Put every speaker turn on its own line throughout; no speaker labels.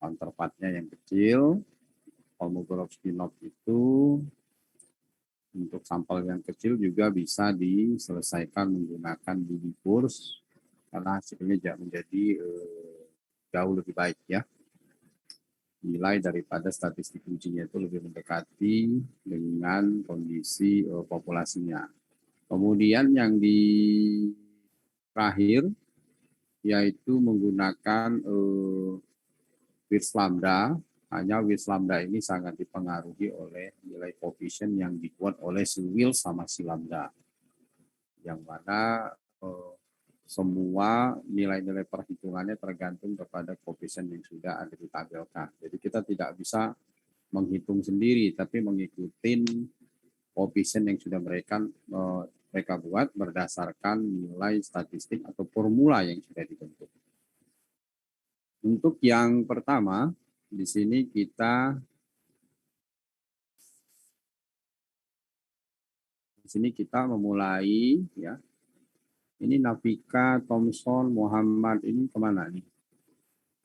counterpartnya yang kecil. Kolmogorov-Smirnov itu untuk sampel yang kecil juga bisa diselesaikan menggunakan bidding kurs karena hasilnya menjadi jauh lebih baik ya. Nilai daripada statistik ujinya itu lebih mendekati dengan kondisi populasinya. Kemudian yang di terakhir yaitu menggunakan Wits lambda. Hanya Wits lambda ini sangat dipengaruhi oleh nilai koefisien yang dibuat oleh si Wills sama si lambda. Yang mana semua nilai-nilai perhitungannya tergantung kepada koefisien yang sudah ada ditampilkan. Jadi kita tidak bisa menghitung sendiri, tapi mengikuti koefisien yang sudah mereka buat berdasarkan nilai statistik atau formula yang sudah dibentuk. Untuk yang pertama, di sini kita memulai ya. Ini Navika, Thompson, Muhammad ini kemana nih?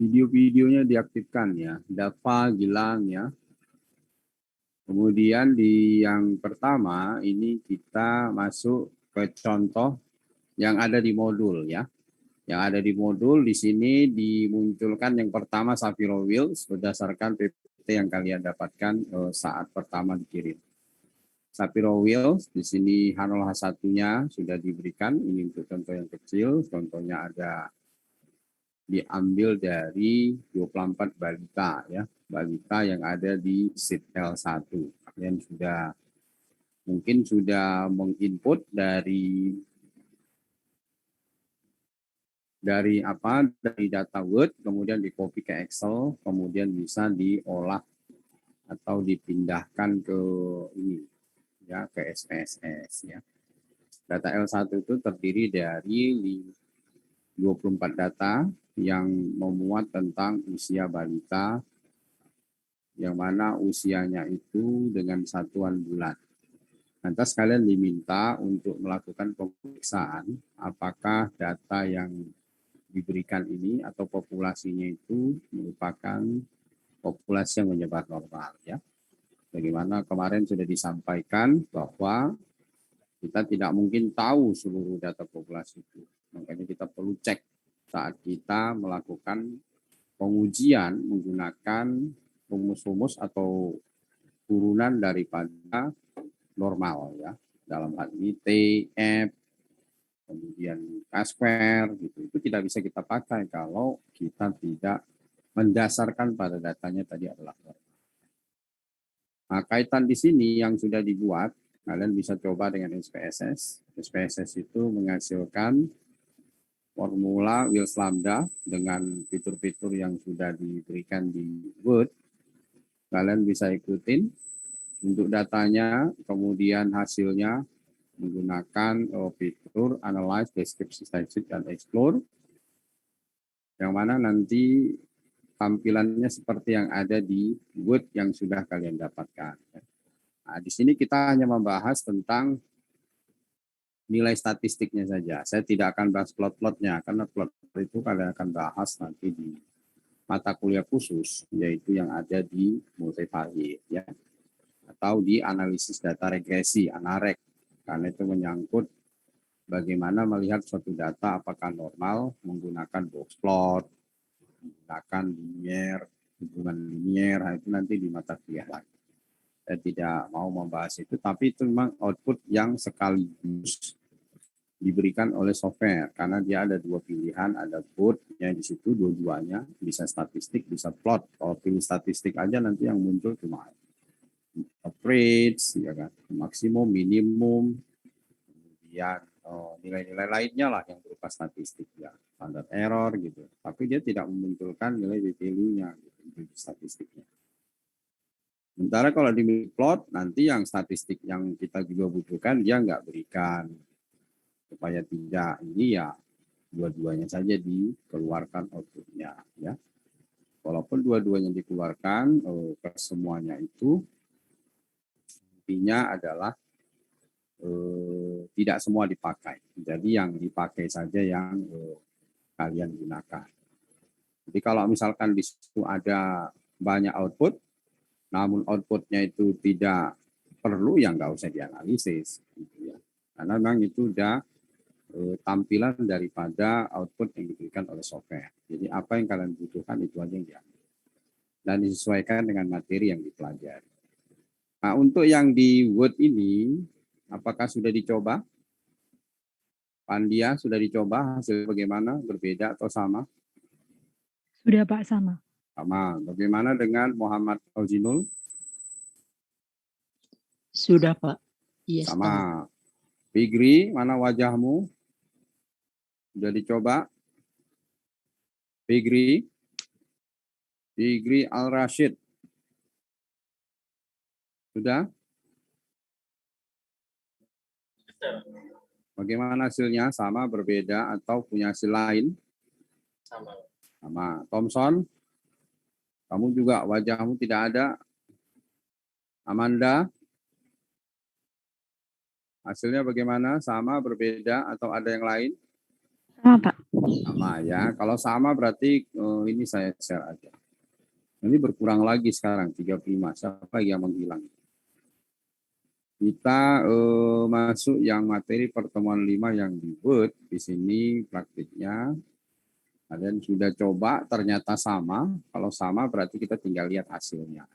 Video-videonya diaktifkan ya. Dava, Gilang ya. Kemudian di yang pertama ini kita masuk ke contoh yang ada di modul ya. Yang ada di modul di sini dimunculkan yang pertama Shapiro Wills berdasarkan PPT yang kalian dapatkan saat pertama dikirim. Shapiro Wills di sini H0H1-nya sudah diberikan. Ini untuk contoh yang kecil. Contohnya ada diambil dari 24 balita ya. Balita yang ada di sheet L1. Kalian mungkin sudah menginput dari data Word, kemudian di copy ke Excel, kemudian bisa diolah atau dipindahkan ke ini ya, ke SPSS ya. Data L1 itu terdiri dari 24 data yang memuat tentang usia balita, yang mana usianya itu dengan satuan bulan. Lantas kalian diminta untuk melakukan pemeriksaan apakah data yang diberikan ini atau populasinya itu merupakan populasi yang menyebar normal ya. Bagaimana kemarin sudah disampaikan bahwa kita tidak mungkin tahu seluruh data populasi itu. Makanya kita perlu cek saat kita melakukan pengujian menggunakan rumus-rumus atau turunan daripada normal ya. Dalam hal ini T, F, kemudian K-square gitu. Itu tidak bisa kita pakai kalau kita tidak mendasarkan pada datanya tadi adalah normal. Nah, kaitan di sini yang sudah dibuat, kalian bisa coba dengan SPSS. SPSS itu menghasilkan formula Wills lambda dengan fitur-fitur yang sudah diberikan di Word. Kalian bisa ikutin untuk datanya, kemudian hasilnya menggunakan fitur Analyze, Description, Statistic, dan Explore. Yang mana nanti tampilannya seperti yang ada di Word yang sudah kalian dapatkan. Nah, di sini kita hanya membahas tentang nilai statistiknya saja. Saya tidak akan bahas plot-plotnya, karena plot itu kalian akan bahas nanti di mata kuliah khusus, yaitu yang ada di multivariate, ya, atau di analisis data regresi, ANAREG, karena itu menyangkut bagaimana melihat suatu data apakah normal menggunakan box plot, menggunakan linear, hubungan linear, itu nanti di mata kuliah lagi. Saya tidak mau membahas itu, tapi itu memang output yang sekaligus diberikan oleh software, karena dia ada dua pilihan, ada both, ya di situ dua-duanya, bisa statistik, bisa plot. Kalau pilih statistik aja nanti yang muncul cuma average, ya kan, maksimum, minimum, kemudian nilai-nilai lainnya lah yang berupa statistik, ya, standard error gitu. Tapi dia tidak memunculkan nilai value-nya gitu, di statistiknya. Sementara kalau di plot, nanti yang statistik yang kita juga butuhkan, dia nggak berikan. Supaya tidak, ini ya dua-duanya saja dikeluarkan outputnya. Ya. Walaupun dua-duanya dikeluarkan, kesemuanya itu intinya adalah tidak semua dipakai. Jadi yang dipakai saja yang kalian gunakan. Jadi kalau misalkan di situ ada banyak output, namun outputnya itu tidak perlu, ya nggak usah dianalisis. Gitu ya. Karena memang itu udah tampilan daripada output yang diberikan oleh software. Jadi apa yang kalian butuhkan itu aja yang diambil. Dan disesuaikan dengan materi yang dipelajari. Nah, untuk yang di Word ini, apakah sudah dicoba? Pandia sudah dicoba, hasil bagaimana? Berbeda atau sama?
Sudah Pak, sama.
Sama. Bagaimana dengan Muhammad Alzinul?
Sudah Pak. Iya,
Sama. Figri, mana wajahmu? Sudah dicoba? Figri? Figri Al-Rashid. Sudah? Bagaimana hasilnya? Sama, berbeda, atau punya hasil lain?
Sama.
Sama. Thompson? Kamu juga wajahmu tidak ada? Amanda? Hasilnya bagaimana? Sama, berbeda, atau ada yang lain?
Sama Pak.
Sama ya. Kalau sama berarti ini saya share aja. Ini berkurang lagi sekarang 35. Siapa yang menghilang? Kita masuk yang materi pertemuan 5 yang di Word. Di sini praktiknya. Kalian sudah coba, ternyata sama. Kalau sama berarti kita tinggal lihat hasilnya.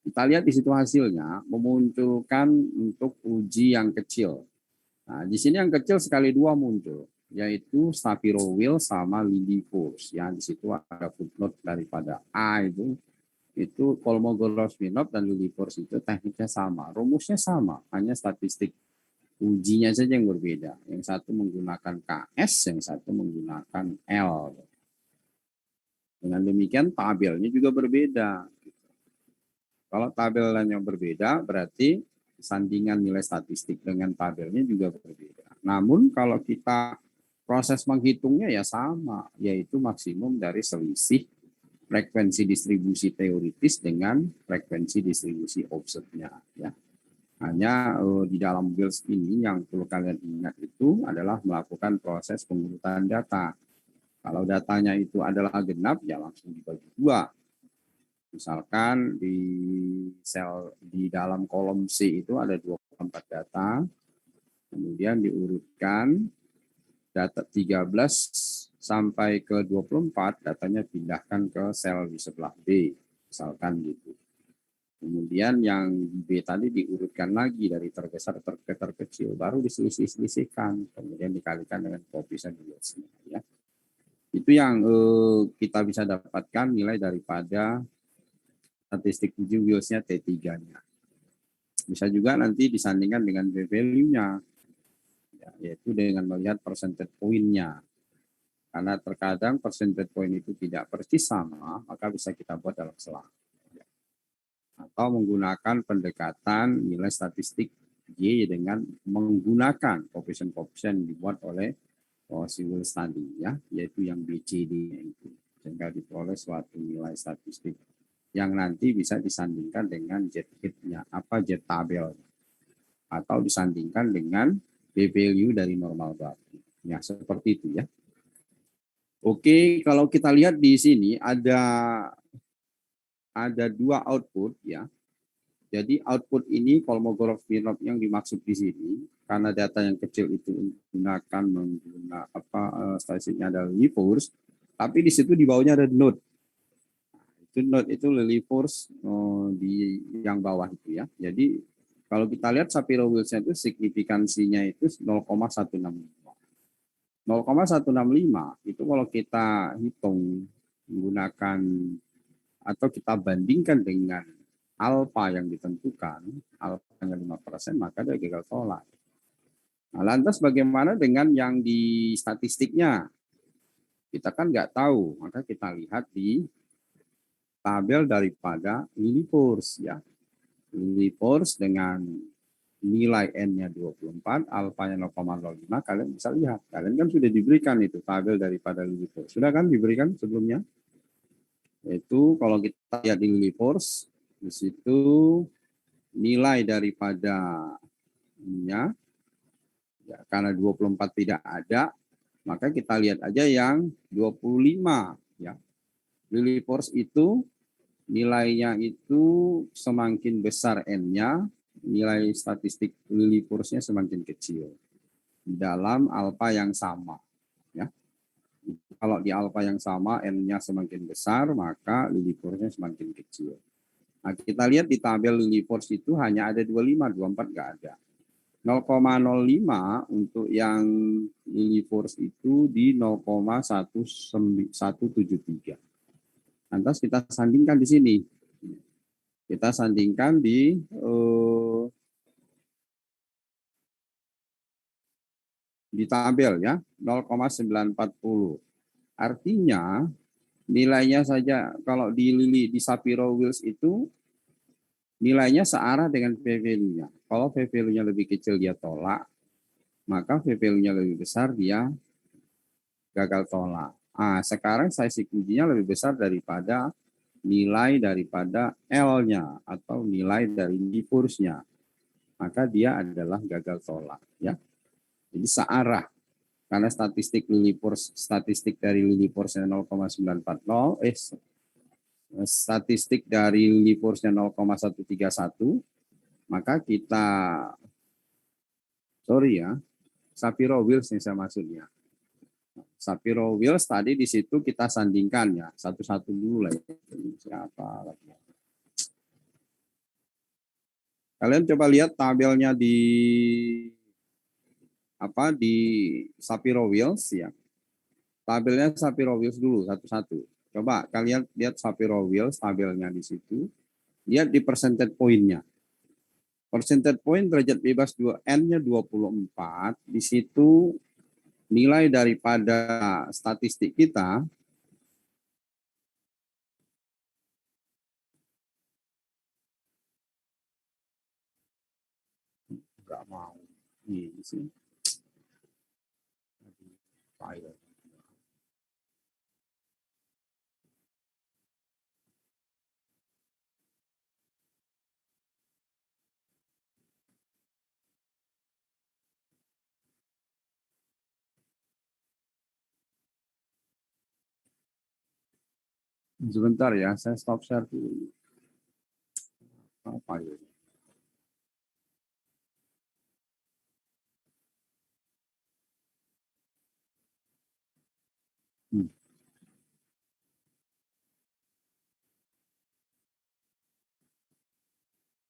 Kita lihat di situ hasilnya memunculkan untuk uji yang kecil. Nah, di sini yang kecil sekali dua muncul, yaitu Shapiro Wills sama Lily Force. Yang di situ ada footnote daripada A itu Kolmogorov-Smirnov dan Lily Force itu tekniknya sama, rumusnya sama, hanya statistik ujinya saja yang berbeda. Yang satu menggunakan KS, yang satu menggunakan L. Dengan demikian tabelnya juga berbeda. Kalau tabelnya berbeda, berarti sandingan nilai statistik dengan tabelnya juga berbeda. Namun kalau kita proses menghitungnya ya sama, yaitu maksimum dari selisih frekuensi distribusi teoritis dengan frekuensi distribusi observe-nya. Ya. Hanya di dalam Wills ini yang perlu kalian ingat itu adalah melakukan proses pengurutan data. Kalau datanya itu adalah genap, ya langsung dibagi dua. Misalkan di sel di dalam kolom C itu ada 24 data, kemudian diurutkan data 13 sampai ke 24, datanya pindahkan ke sel di sebelah B, misalkan gitu. Kemudian yang B tadi diurutkan lagi dari terbesar ke terkecil, baru diselisih-selisihkan, kemudian dikalikan dengan koefisien Wills-nya. Ya. Itu yang kita bisa dapatkan nilai daripada statistik uji Wills-nya T3-nya. Bisa juga nanti disandingkan dengan p-value-nya, ya, yaitu dengan melihat percentage point-nya. Karena terkadang percentage point itu tidak persis sama, maka bisa kita buat dalam selang. Atau menggunakan pendekatan nilai statistik Y dengan menggunakan koefisien-koefisien dibuat oleh si Wills tadi, ya, yaitu yang BCD itu, sehingga diperoleh suatu nilai statistik yang nanti bisa disandingkan dengan Z-hit-nya, apa Z-tabel, atau disandingkan dengan p-value dari normal baku. Ya, seperti itu ya. Oke, kalau kita lihat di sini ada dua output ya. Jadi output ini Kolmogorov-Smirnov yang dimaksud di sini, karena data yang kecil itu menggunakan statistiknya adalah Lily Force, tapi di situ di bawahnya ada node. Itu node itu Lily Force di yang bawah itu ya. Jadi kalau kita lihat Shapiro Wills-nya itu signifikansinya itu 0,165. 0,165 itu kalau kita hitung menggunakan atau kita bandingkan dengan alfa yang ditentukan, alfanya 5%, maka dia gagal tolak. Nah, lantas bagaimana dengan yang di statistiknya? Kita kan nggak tahu, maka kita lihat di tabel daripada Lily Force ya. Lily Force dengan nilai N-nya 24, alfanya 0,05, kalian bisa lihat. Kalian kan sudah diberikan itu tabel daripada Lily Force. Sudah kan diberikan sebelumnya? Itu kalau kita lihat di Lily Force, di situ nilai daripada nya ya, karena 24 tidak ada, maka kita lihat aja yang 25 ya. Lillie force itu nilainya itu semakin besar N-nya, nilai statistik Lillie force-nya semakin kecil dalam alfa yang sama. Ya. Kalau di alfa yang sama N-nya semakin besar, maka Lillie force-nya semakin kecil. Nah, kita lihat di tabel Lillie force itu hanya ada 25, 24 nggak ada. 0,05 untuk yang Lillie force itu di 0,1173. Lantas kita sandingkan di sini. Kita sandingkan di tabel ya, 0,940. Artinya nilainya saja kalau di Lillie di Shapiro-Wills itu nilainya searah dengan p-value-nya. Kalau p-value-nya lebih kecil dia tolak, maka p-value-nya lebih besar dia gagal tolak. Ah, sekarang size ujinya lebih besar daripada nilai daripada L-nya atau nilai dari Lillie force-nya. Maka dia adalah gagal tolak ya. Jadi searah karena statistik dari Lillie force-nya 0,940 statistik dari Lillie force-nya 0,131, maka kita Shapiro-Wills yang saya maksudnya. Shapiro-Wills tadi di situ kita sandingkan ya, satu-satu dulu lah. Siapa lagi? Kalian coba lihat tabelnya di Shapiro-Wills ya. Tabelnya Shapiro-Wills dulu satu-satu. Coba kalian lihat Shapiro-Wills tabelnya di situ. Lihat di percentage point-nya. Percentage point derajat bebas 2N-nya 24. Di situ nilai daripada statistik kita nggak mau. Ini sih. File. Sebentar ya, saya stop share dulu. Apa ya?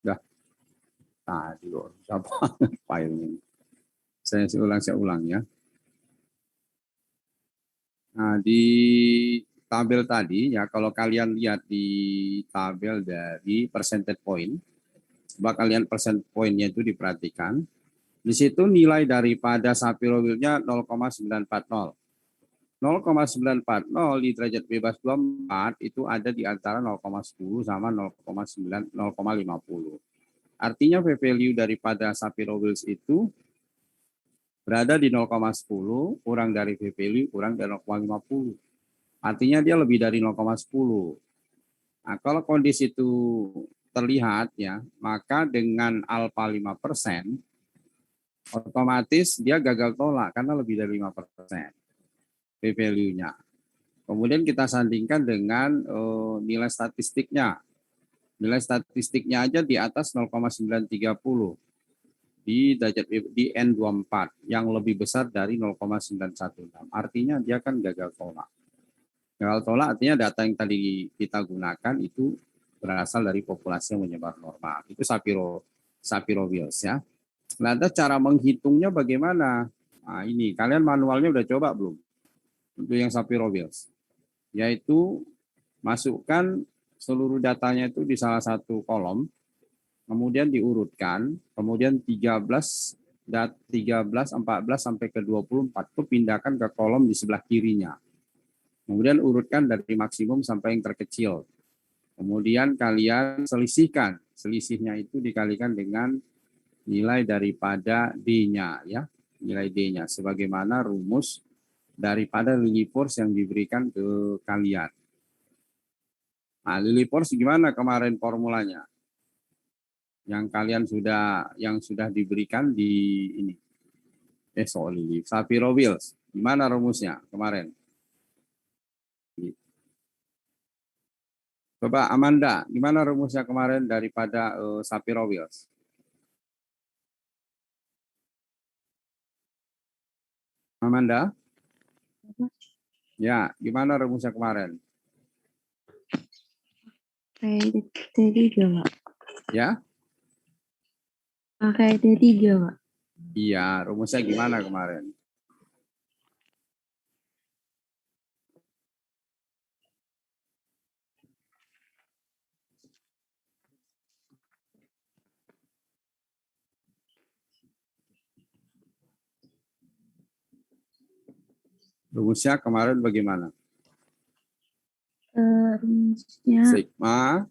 Dah, tadi kok siapa filenya. Saya ulang ya. Nah, di tabel tadi ya, kalau kalian lihat di tabel dari percentage point, coba kalian percent point-nya itu diperhatikan. Di situ nilai daripada Shapiro-Wills-nya 0,940. 0,940 di derajat bebas 24 itu ada di antara 0,10 sama 0,9 0,50. Artinya p-value daripada Shapiro-Wills itu berada di 0,10 kurang dari p-value kurang dari 0,50. Artinya dia lebih dari 0,10. Nah, kalau kondisi itu terlihat ya, maka dengan alfa 5%, otomatis dia gagal tolak karena lebih dari 5% p-value-nya. Kemudian kita sandingkan dengan nilai statistiknya. Nilai statistiknya aja di atas 0,930 di N24 yang lebih besar dari 0,916. Artinya dia kan gagal tolak. Gagal tolak artinya data yang tadi kita gunakan itu berasal dari populasi yang menyebar normal. Itu Shapiro-Wills ya. Lantas cara menghitungnya bagaimana? Nah, ini kalian manualnya udah coba belum? Untuk yang Shapiro-Wills. Yaitu masukkan seluruh datanya itu di salah satu kolom, kemudian diurutkan, kemudian 13, 14 sampai ke 24 itu pindahkan ke kolom di sebelah kirinya. Kemudian urutkan dari maksimum sampai yang terkecil. Kemudian kalian selisihkan. Selisihnya itu dikalikan dengan nilai daripada D-nya ya. Nilai D-nya sebagaimana rumus daripada Lillie force yang diberikan ke kalian. Nah, Lillie force gimana kemarin formulanya? Yang sudah diberikan di ini. Shapiro-Wills. Gimana rumusnya kemarin? Coba Amanda, gimana rumusnya kemarin daripada Sapiro Wheels? Amanda? Ya, gimana rumusnya kemarin?
Pakai T3, Pak.
Ya?
Pakai T3, Pak.
Iya, rumusnya gimana kemarin? Rumusnya kemarin bagaimana?
Rumusnya
Sigma,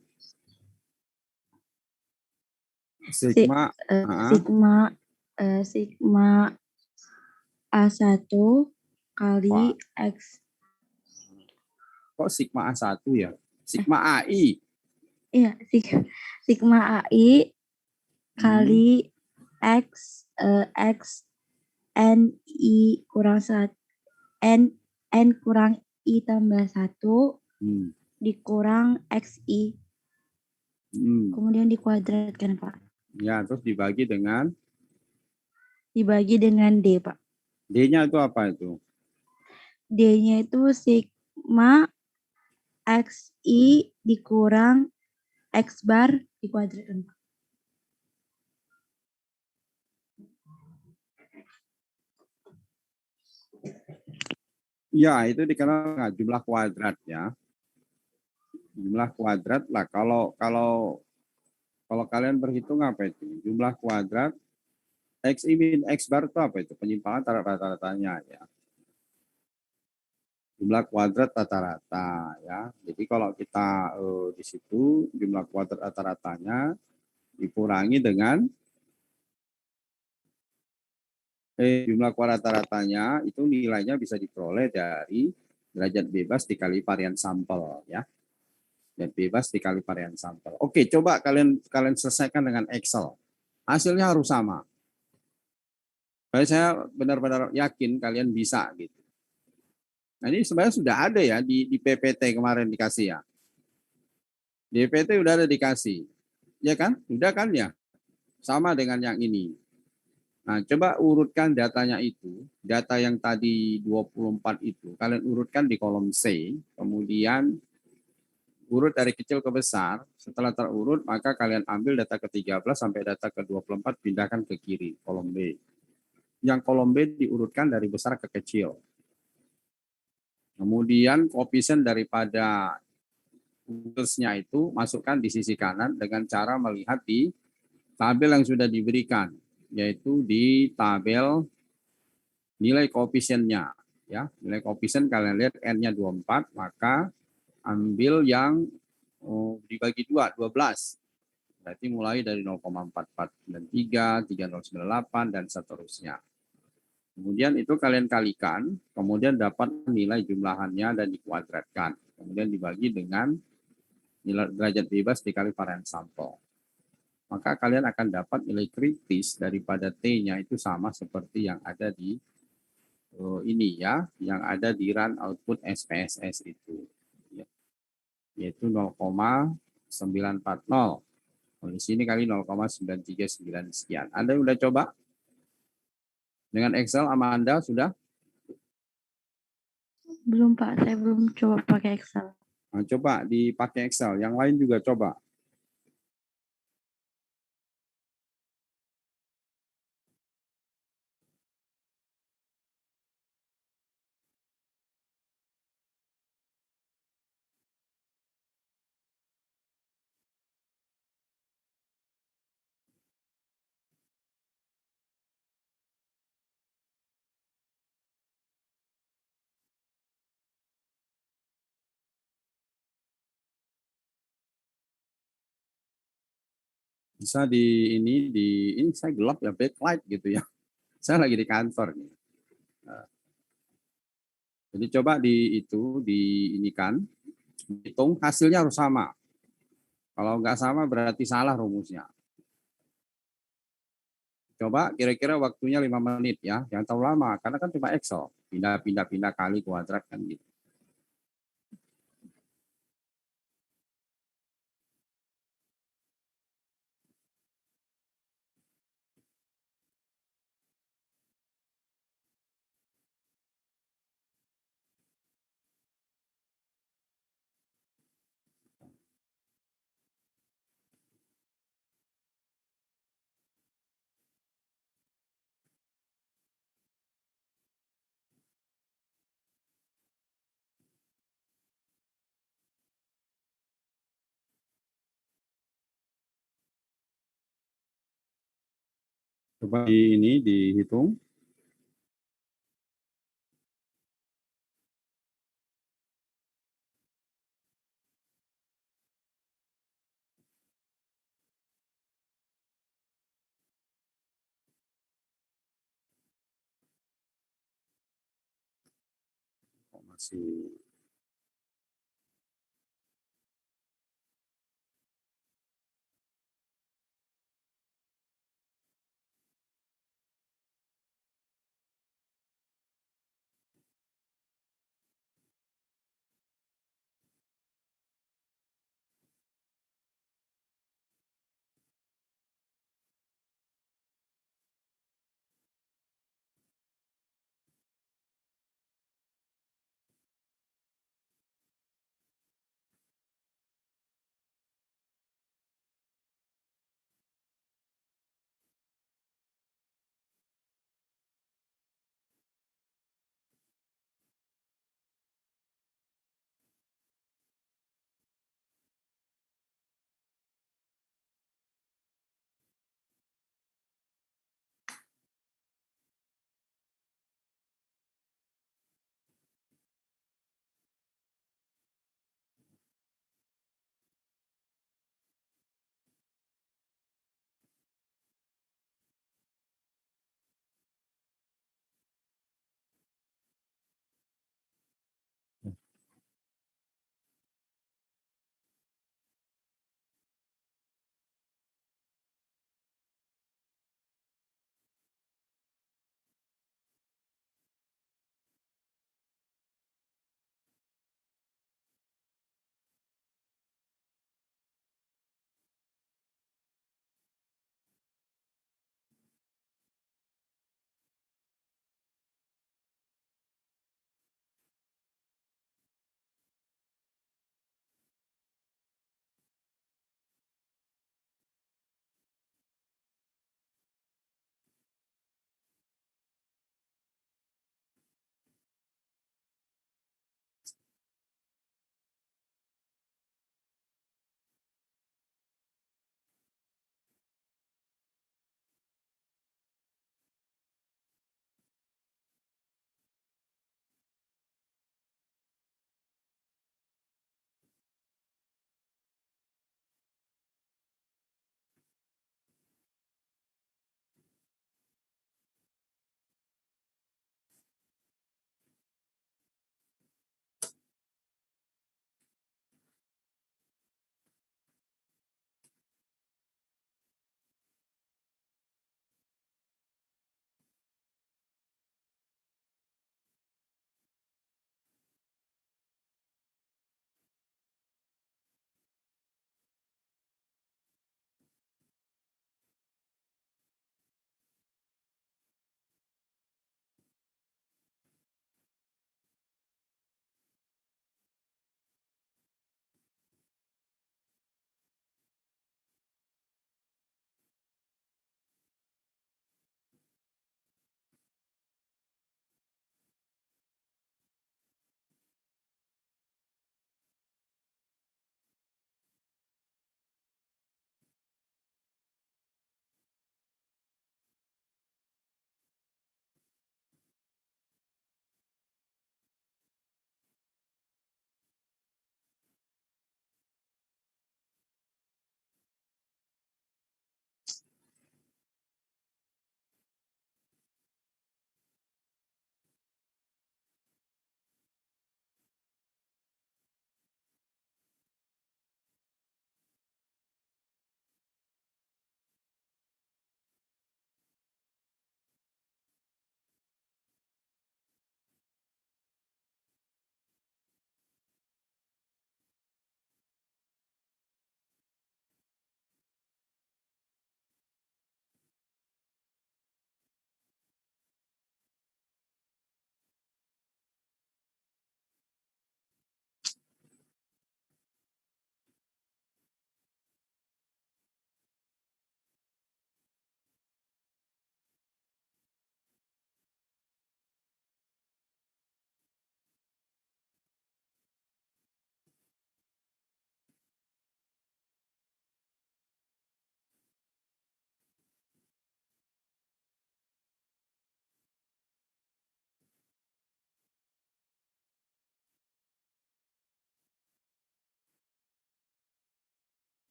sigma,
sigma sigma A1
wah,
kali X.
kok sigma A1 ya? Sigma AI.
Iya, sigma AI kali X X N I kurang 1 N kurang I tambah 1
Hmm.
dikurang XI.
Hmm.
Kemudian dikuadratkan, Pak.
Ya, terus dibagi dengan
Dibagi dengan D, Pak.
D-nya itu apa itu?
D-nya itu sigma XI dikurang X bar dikuadratkan, Pak.
Ya, itu dikenal dengan jumlah kuadrat ya. Jumlah kuadrat lah. Kalau kalian berhitung apa itu? Jumlah kuadrat X min X bar itu apa itu? Penyimpangan antara rata-ratanya ya. Jumlah kuadrat rata-rata ya. Jadi kalau kita di situ jumlah kuadrat rata-ratanya dikurangi dengan jumlah kuadrat rata-ratanya itu nilainya bisa diperoleh dari derajat bebas dikali varian sampel ya. Dan bebas dikali varian sampel. Oke, coba kalian selesaikan dengan Excel. Hasilnya harus sama. Saya benar-benar yakin kalian bisa gitu. Nah, ini sebenarnya sudah ada ya di PPT kemarin dikasih ya. Di PPT udah ada dikasih. Ya kan? Udah kan ya? Sama dengan yang ini. Nah, coba urutkan datanya itu. Data yang tadi 24 itu. Kalian urutkan di kolom C. Kemudian urut dari kecil ke besar. Setelah terurut, maka kalian ambil data ke-13 sampai data ke-24, pindahkan ke kiri, kolom B. Yang kolom B diurutkan dari besar ke kecil. Kemudian koefisien daripada kursnya itu masukkan di sisi kanan dengan cara melihat di tabel yang sudah diberikan, yaitu di tabel nilai koefisiennya. Ya, nilai koefisien kalian lihat N-nya 24, maka ambil yang dibagi 2, 12. Berarti mulai dari 0,4493, 3098, dan seterusnya. Kemudian itu kalian kalikan, kemudian dapat nilai jumlahannya dan dikuadratkan. Kemudian dibagi dengan nilai derajat bebas dikali varian sampel. Maka kalian akan dapat nilai kritis daripada T-nya itu sama seperti yang ada di ini ya, yang ada di run output SPSS itu. Yaitu 0,940. Di sini kali 0,939 sekian. Anda sudah coba? Dengan Excel, Amanda sudah?
Belum, Pak. Saya belum coba pakai Excel.
Nah, coba dipakai Excel. Yang lain juga coba. Bisa ini saya gelap ya, backlight gitu ya. Saya lagi di kantor nih. Nah, jadi coba diinikan, hitung hasilnya harus sama. Kalau nggak sama berarti salah rumusnya. Coba kira-kira waktunya 5 menit ya, jangan terlalu lama karena kan cuma Excel, pindah kali kuadrat kan gitu. Coba ini dihitung. Kok masih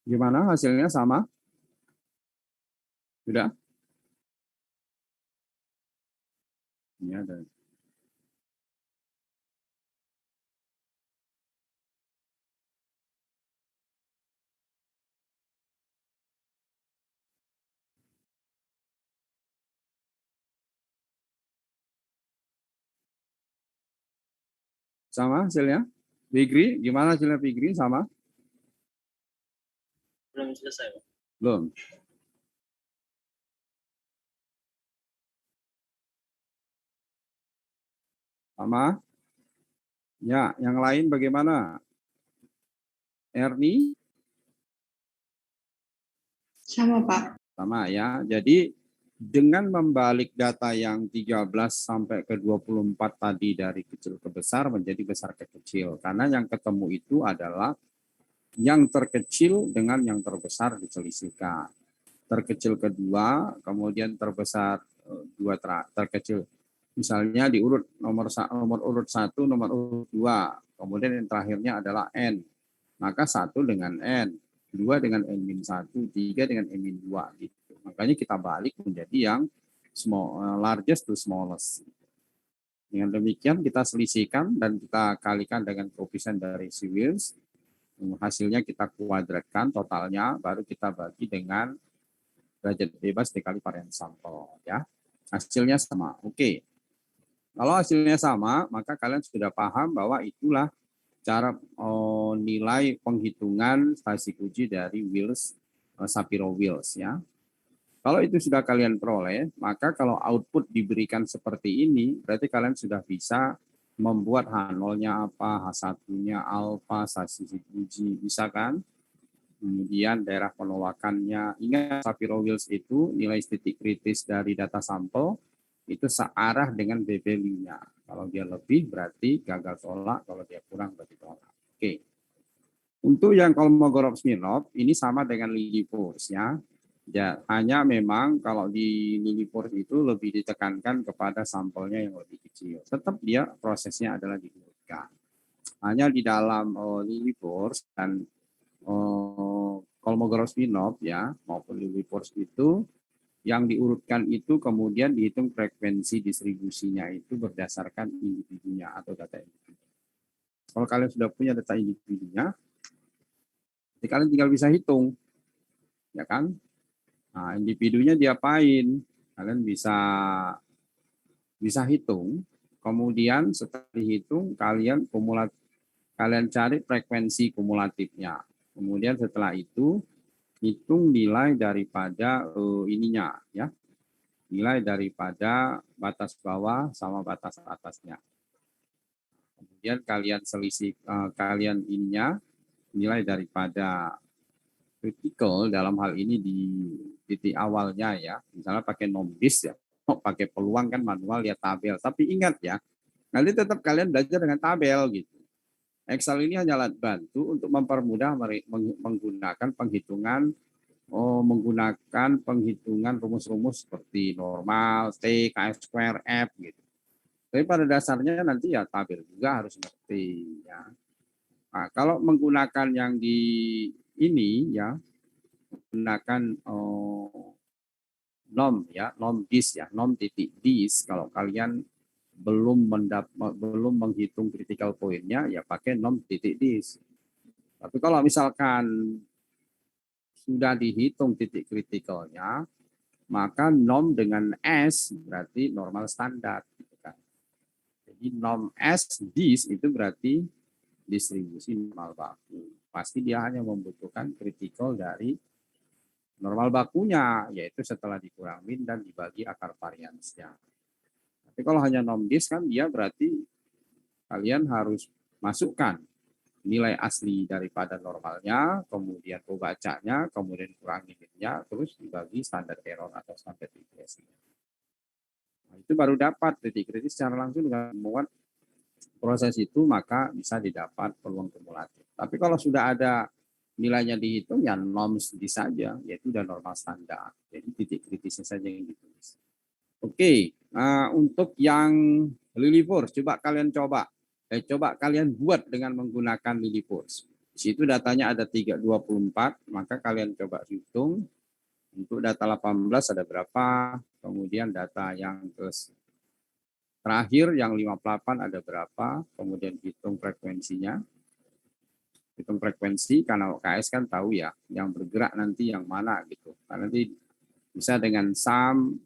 Gimana hasilnya sama? Sudah? Ini ada. Sama hasilnya? Fikri, gimana hasilnya Fikri? Sama?
Belum selesai, Pak.
Belum. Sama? Ya, yang lain bagaimana? Erni?
Sama, Pak.
Sama ya. Jadi dengan membalik data yang 13 sampai ke 24 tadi dari kecil ke besar menjadi besar ke kecil. Karena yang ketemu itu adalah yang terkecil dengan yang terbesar diselisihkan. Terkecil kedua, kemudian terbesar dua terkecil. Misalnya diurut nomor urut 1, nomor urut 2, kemudian yang terakhirnya adalah N. Maka 1 dengan N, 2 dengan N-1, 3 dengan N-2 gitu. Makanya kita balik menjadi yang largest to smallest. Dengan demikian kita selisihkan dan kita kalikan dengan koefisien dari si Wills. Hasilnya kita kuadratkan totalnya, baru kita bagi dengan derajat bebas dikali varian sampel ya. Hasilnya sama. Oke. Kalau hasilnya sama, maka kalian sudah paham bahwa itulah cara nilai penghitungan stasi uji dari Wills, Shapiro-Wills ya. Kalau itu sudah kalian peroleh, maka kalau output diberikan seperti ini, berarti kalian sudah bisa membuat H0-nya apa, H1-nya alfa, stasi uji, bisa kan? Kemudian daerah penolakannya, ingat Shapiro-Wills itu nilai titik kritis dari data sampel itu searah dengan BB-nya. Kalau dia lebih berarti gagal tolak, kalau dia kurang berarti tolak. Oke. Untuk yang Kolmogorov-Smirnov ini sama dengan Lilliefors ya. Ya, hanya memang kalau di Lilliefors itu lebih ditekankan kepada sampelnya yang lebih kecil. Tetap dia prosesnya adalah diurutkan. Hanya di dalam Lilliefors dan Kolmogorov-Smirnov ya maupun Lilliefors itu yang diurutkan itu kemudian dihitung frekuensi distribusinya itu berdasarkan individunya atau data individu. Kalau kalian sudah punya data individunya, jadi kalian tinggal bisa hitung, ya kan? Nah, individunya diapain? Kalian bisa hitung. Kemudian setelah dihitung, kalian cari frekuensi kumulatifnya. Kemudian setelah itu hitung nilai daripada ininya, ya. Nilai daripada batas bawah sama batas atasnya. Kemudian kalian selisih kalian ininya nilai daripada critical dalam hal ini di titik awalnya ya. Misalnya pakai nombis ya. Pakai peluang kan manual lihat tabel. Tapi ingat ya, nanti tetap kalian belajar dengan tabel gitu. Excel ini hanya alat bantu untuk mempermudah menggunakan penghitungan menggunakan penghitungan rumus-rumus seperti normal, T, K2, F gitu. Tapi pada dasarnya nanti ya tabel juga harus ngerti ya. Nah, kalau menggunakan yang di ini ya, menggunakan nom ya, nom dis ya, nom titik dis. Kalau kalian belum menghitung critical point-nya ya pakai nom titik dis. Tapi kalau misalkan sudah dihitung titik kritikalnya, maka nom dengan S berarti normal standar. Gitu kan. Jadi nom S dis itu berarti distribusi normal baku. Pasti dia hanya membutuhkan kritikal dari normal bakunya, yaitu setelah dikurangin dan dibagi akar variansnya. Tapi kalau hanya nom dis kan dia berarti kalian harus masukkan nilai asli daripada normalnya, kemudian pembacanya, kemudian kuranginnya, terus dibagi standar error atau standar deviasi. Nah, itu baru dapat titik kritis secara langsung dengan membuat proses itu, maka bisa didapat peluang kumulatif. Tapi kalau sudah ada nilainya dihitung, ya norms saja, yaitu sudah normal standar. Jadi titik kritisnya saja yang ditulis. Oke, nah, untuk yang Lilliefors, coba kalian buat dengan menggunakan Lilliefors. Di situ datanya ada 324, maka kalian coba hitung untuk data 18 ada berapa, kemudian data yang terakhir yang 58 ada berapa, kemudian hitung frekuensinya. Hitung frekuensi karena KS kan tahu ya, yang bergerak nanti yang mana gitu. Karena nanti bisa dengan sum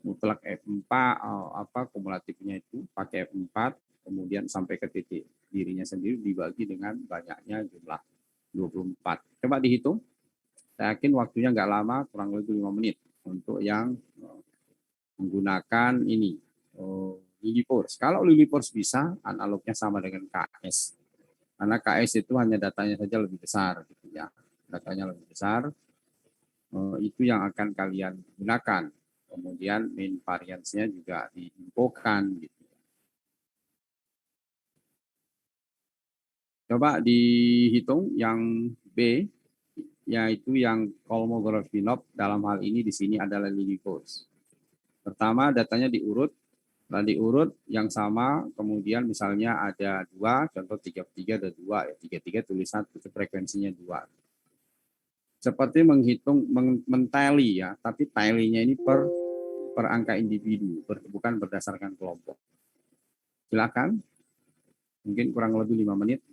mutlak F4 kumulatifnya itu pakai F4 kemudian sampai ke titik dirinya sendiri dibagi dengan banyaknya jumlah 24. Coba dihitung. Saya yakin waktunya nggak lama, kurang lebih 5 menit untuk yang menggunakan ini LilyForce. Kalau LilyForce bisa, analognya sama dengan KS. Karena KS itu hanya datanya saja lebih besar, gitu ya. Datanya lebih besar, itu yang akan kalian gunakan. Kemudian main variance-nya juga diinfokan, gitu. Coba dihitung yang B, yaitu yang Kolmogorov-Vinov dalam hal ini di sini adalah LilyForce. Pertama datanya diurut, lalu diurut yang sama, kemudian misalnya ada 2, contoh 33 ada 2, ya 33 tulis 1, frekuensinya 2. Seperti menghitung, mentally ya, tapi tally-nya ini per angka individu, bukan berdasarkan kelompok. Silakan, mungkin kurang lebih 5 menit.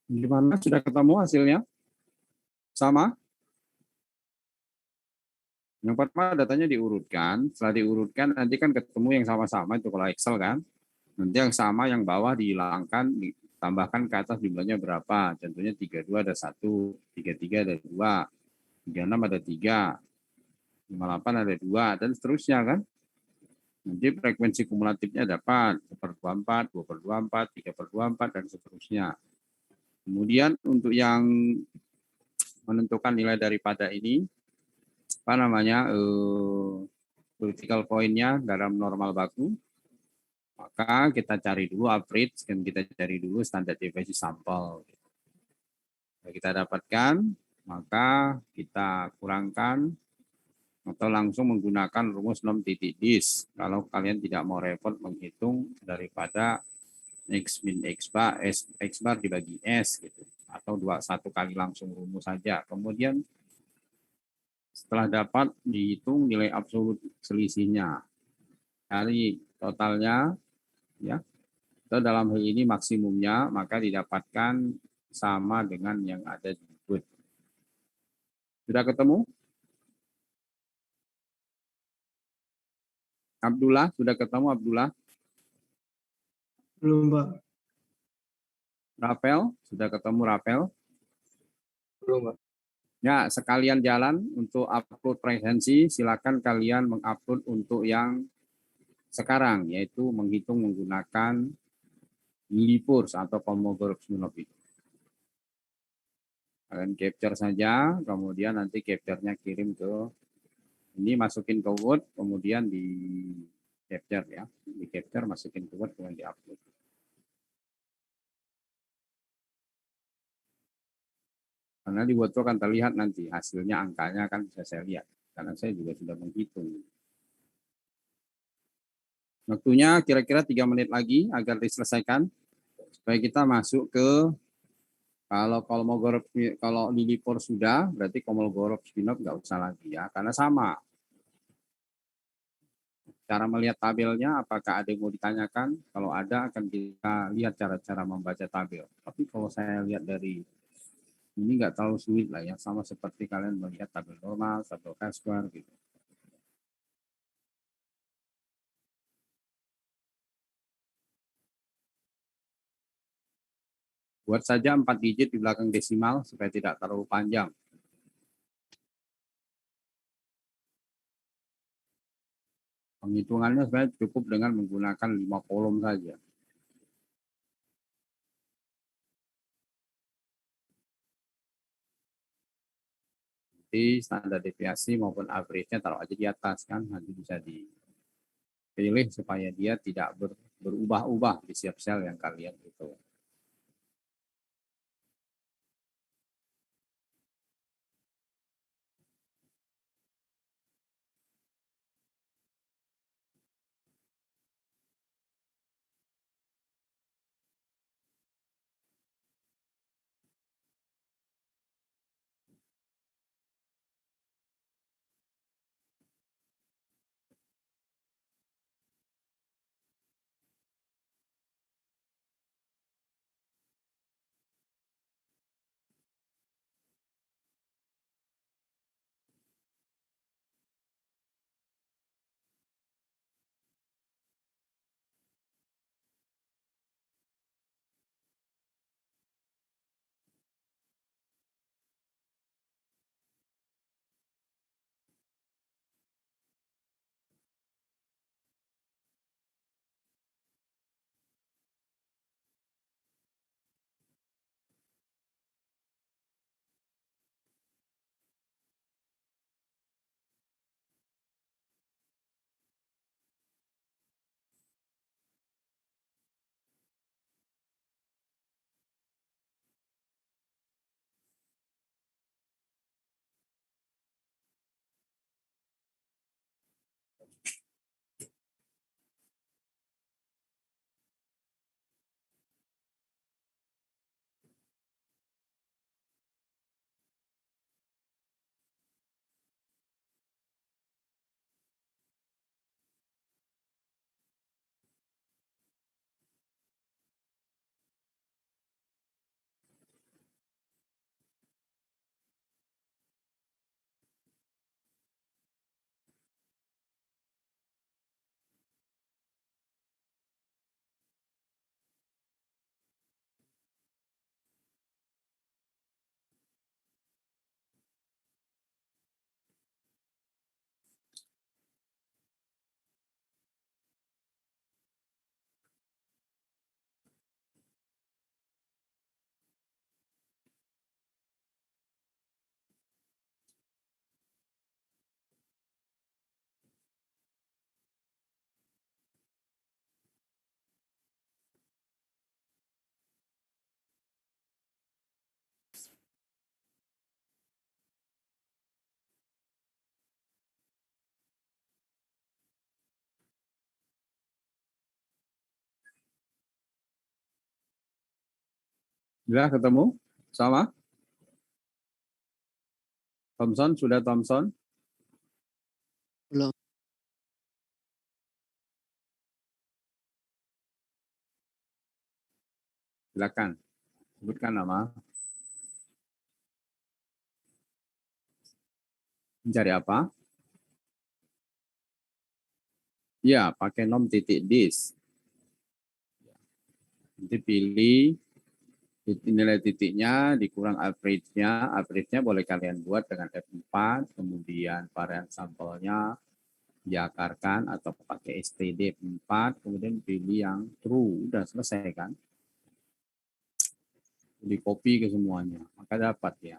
Gimana? Sudah ketemu hasilnya? Sama? Yang pertama datanya diurutkan, setelah diurutkan nanti kan ketemu yang sama-sama itu kalau Excel kan. Nanti yang sama yang bawah dihilangkan, ditambahkan ke atas jumlahnya berapa. Contohnya 32 ada 1, 33 ada 2, 36 ada 3, 58 ada 2, dan seterusnya kan. Nanti frekuensi kumulatifnya dapat 1/24, 2/24, 3/24, dan seterusnya. Kemudian untuk yang menentukan nilai daripada ini, apa namanya, critical point-nya dalam normal baku, maka kita cari dulu average dan kita cari dulu standard deviation sampel. Jika kita dapatkan, maka kita kurangkan atau langsung menggunakan rumus nom.dis. Kalau kalian tidak mau repot menghitung daripada X min X bar dibagi S gitu. Atau satu kali langsung rumus saja. Kemudian setelah dapat dihitung nilai absolut selisihnya. Dari totalnya ya. Atau dalam hal ini maksimumnya maka didapatkan sama dengan yang ada di input. Sudah ketemu? Abdullah, sudah ketemu Abdullah?
Belum, Pak.
Rapel, sudah ketemu Rapel?
Belum, Pak.
Ya, sekalian jalan untuk upload presensi, silakan kalian mengupload untuk yang sekarang, yaitu menghitung menggunakan Lipurs atau Kolmogorov Smirnov itu. Kalian capture saja, kemudian nanti capture-nya kirim ke ini, masukin ke Word, kemudian di capture ya, di capture masukin ke Word, kemudian di upload. Karena di Word itu akan terlihat nanti hasilnya, angkanya kan bisa saya lihat, karena saya juga sudah menghitung. Waktunya kira-kira 3 menit lagi agar diselesaikan, supaya kita masuk ke kalau Kolmogorov, kalau Lilipor sudah, berarti Kolmogorov Smirnov nggak usah lagi ya, karena sama. Cara melihat tabelnya, apakah ada yang mau ditanyakan? Kalau ada, akan kita lihat cara-cara membaca tabel. Tapi kalau saya lihat dari ini nggak terlalu sulit lah ya, sama seperti kalian melihat tabel normal, tabel K-square gitu. Buat saja 4 digit di belakang desimal supaya tidak terlalu panjang. Penghitungannya sebenarnya cukup dengan menggunakan 5 kolom saja. Jadi standar deviasi maupun average-nya taruh aja di atas kan, nanti bisa dipilih supaya dia tidak berubah-ubah di setiap sel yang kalian hitung. Sudah ketemu? Sama? Thomson, sudah Thomson?
Belum.
Silakan, sebutkan nama. Mencari apa? Ya, pakai nom titik dis. Nanti pilih Nilai titiknya dikurang average-nya. Average-nya boleh kalian buat dengan F4, kemudian varian sampelnya diakarkan atau pakai std 4, kemudian pilih yang true. Udah selesai kan? Di copy ke semuanya, maka dapat ya.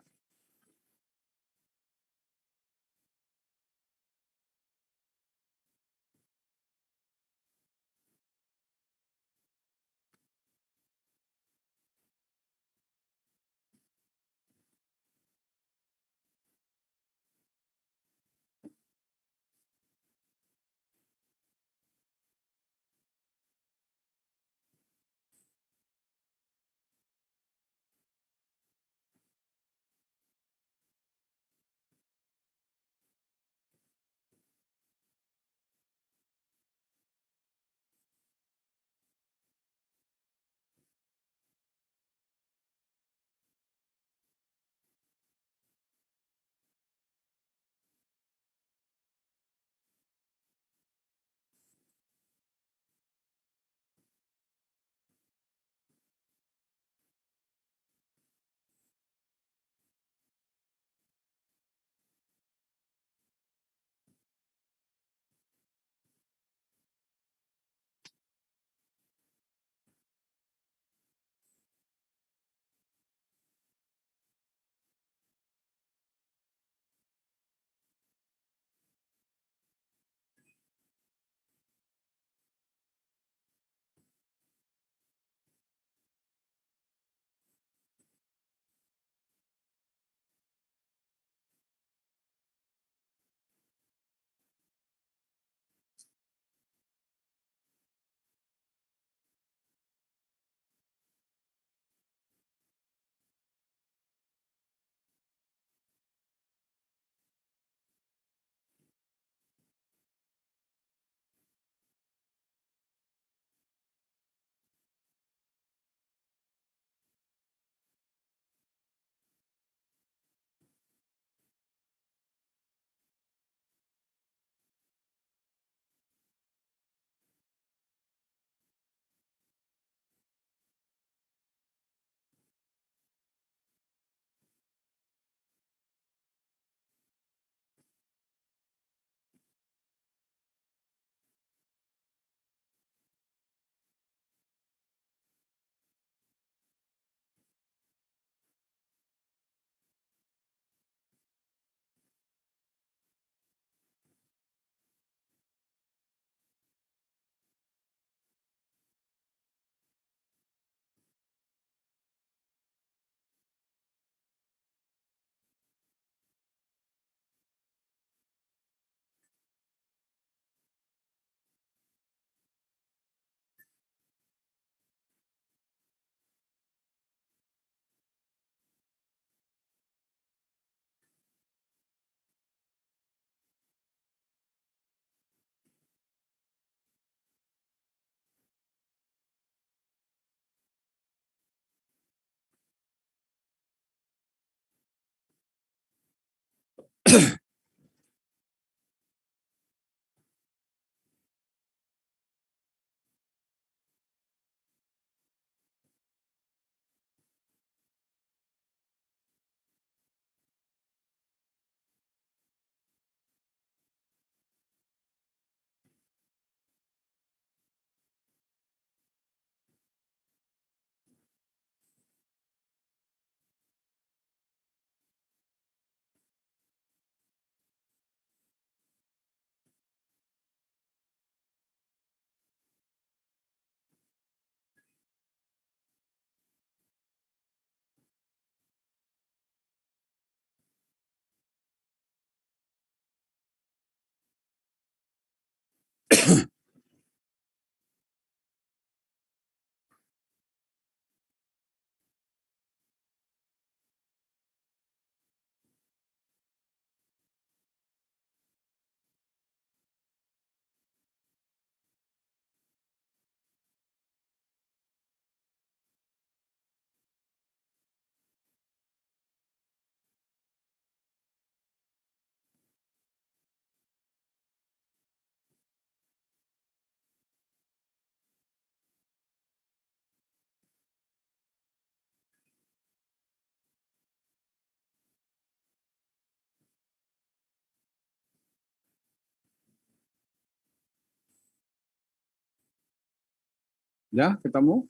Ya, ketemu?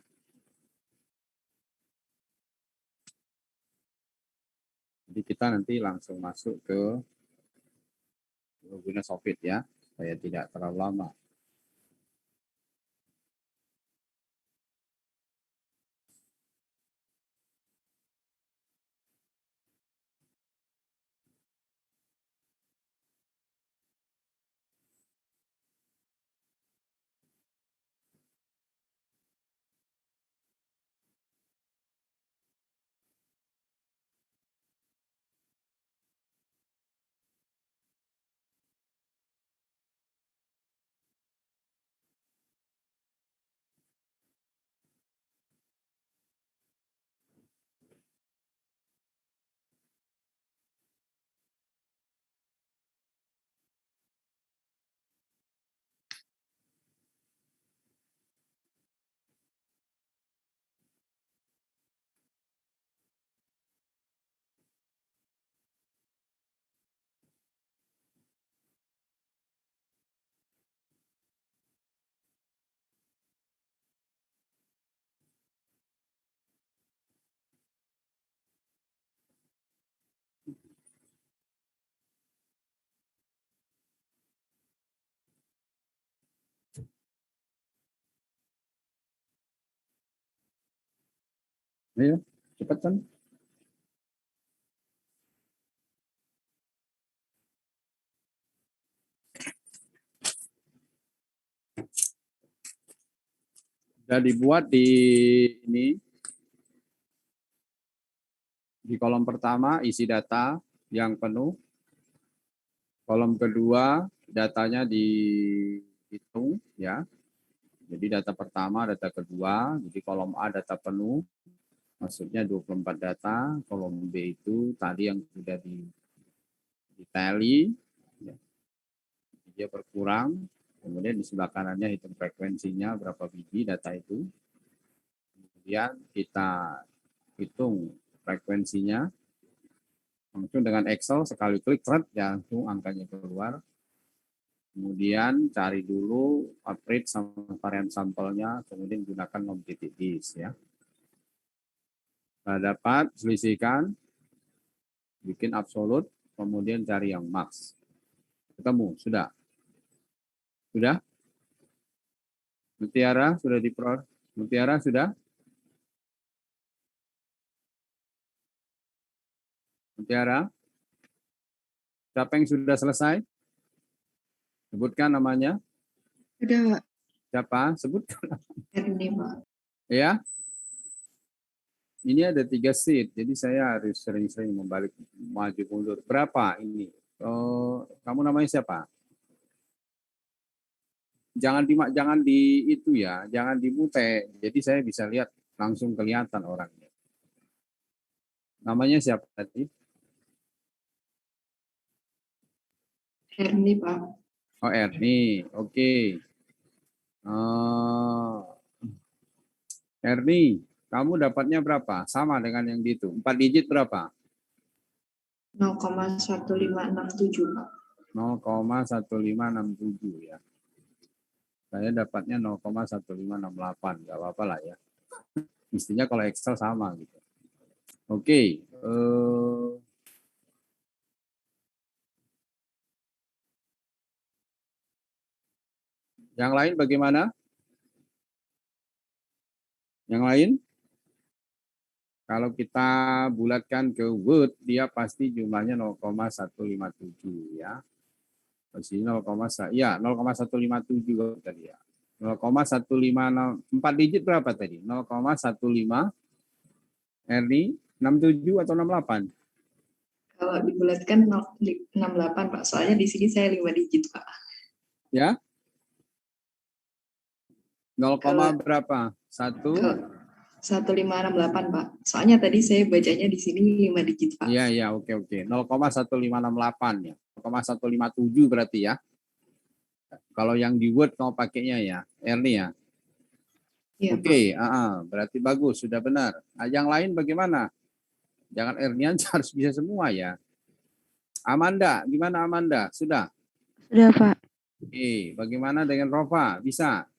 Jadi kita nanti langsung masuk ke guna Sofit ya, supaya tidak terlalu lama. Ayo, cepat kan? Sudah dibuat di ini, di kolom pertama isi data yang penuh. Kolom kedua datanya dihitung ya. Jadi data pertama, data kedua, jadi kolom A data penuh, maksudnya 24 data, kolom B itu tadi yang sudah di tally, ya, dia berkurang, kemudian di sebelah kanannya hitung frekuensinya berapa biji data itu, kemudian kita hitung frekuensinya, langsung dengan Excel sekali klik, ya langsung angkanya keluar. Kemudian cari dulu upgrade sama varian sampelnya, kemudian gunakan non-titik disk ya. Nah, dapat selisihkan, bikin absolut, kemudian cari yang max. Ketemu, sudah? Sudah? Mutiara sudah diproses? Mutiara sudah? Mutiara? Siapa yang sudah selesai? Sebutkan namanya.
Sudah, Pak.
Siapa? Sebutkan.
Erni, Pak.
Ya. Ini ada 3 sheet, jadi saya harus sering-sering membalik maju mundur. Berapa ini? Kamu namanya siapa? Jangan di itu ya, jangan dimute. Jadi saya bisa lihat langsung kelihatan orangnya. Namanya siapa tadi?
Erni, Pak.
Oh, Erni. Oke. Erni, kamu dapatnya berapa? Sama dengan yang di itu. 4 digit berapa?
0,1567, Pak.
0,1567 ya. Saya dapatnya 0,1568. Gak apa-apa lah ya. Mestinya kalau Excel sama gitu. Oke. Yang lain bagaimana? Yang lain? Kalau kita bulatkan ke Word, dia pasti jumlahnya 0,157 ya. Posisi 0,1, ya 0,157 tadi ya. 0,156, 4 digit berapa tadi? 0,15 RD 67 atau 68?
Kalau dibulatkan 68, Pak. Soalnya di sini saya 5 digit, Pak.
Ya? 0,
Kalau-
berapa? 1?
Kalau 1568, Pak. Soalnya tadi saya bacanya di sini 5 digit, Pak.
Iya, oke. 0,1568 ya. 0,157 berarti ya. Kalau yang di Word mau pakainya ya, Erni ya.
Iya,
Oke,
Pak.
berarti bagus, sudah benar. Nah, yang lain bagaimana? Jangan Ernian harus bisa semua ya. Amanda, gimana Amanda? Sudah?
Sudah, Pak.
Oke, bagaimana dengan Rova? Bisa?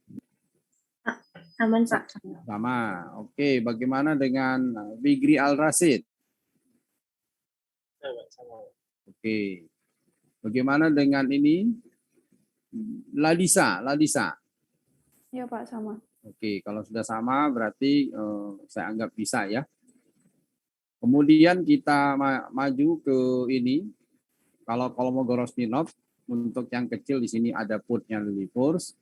Aman, Pak.
Sama. Oke, bagaimana dengan Bigri Al-Rasid? Oke. Bagaimana dengan ini? Ladisa, Ladisa.
Ya Pak, sama.
Oke, kalau sudah sama berarti saya anggap bisa ya. Kemudian kita maju ke ini. Kalau Kolmogorov-Smirnov untuk yang kecil di sini ada putnya Lilliefors.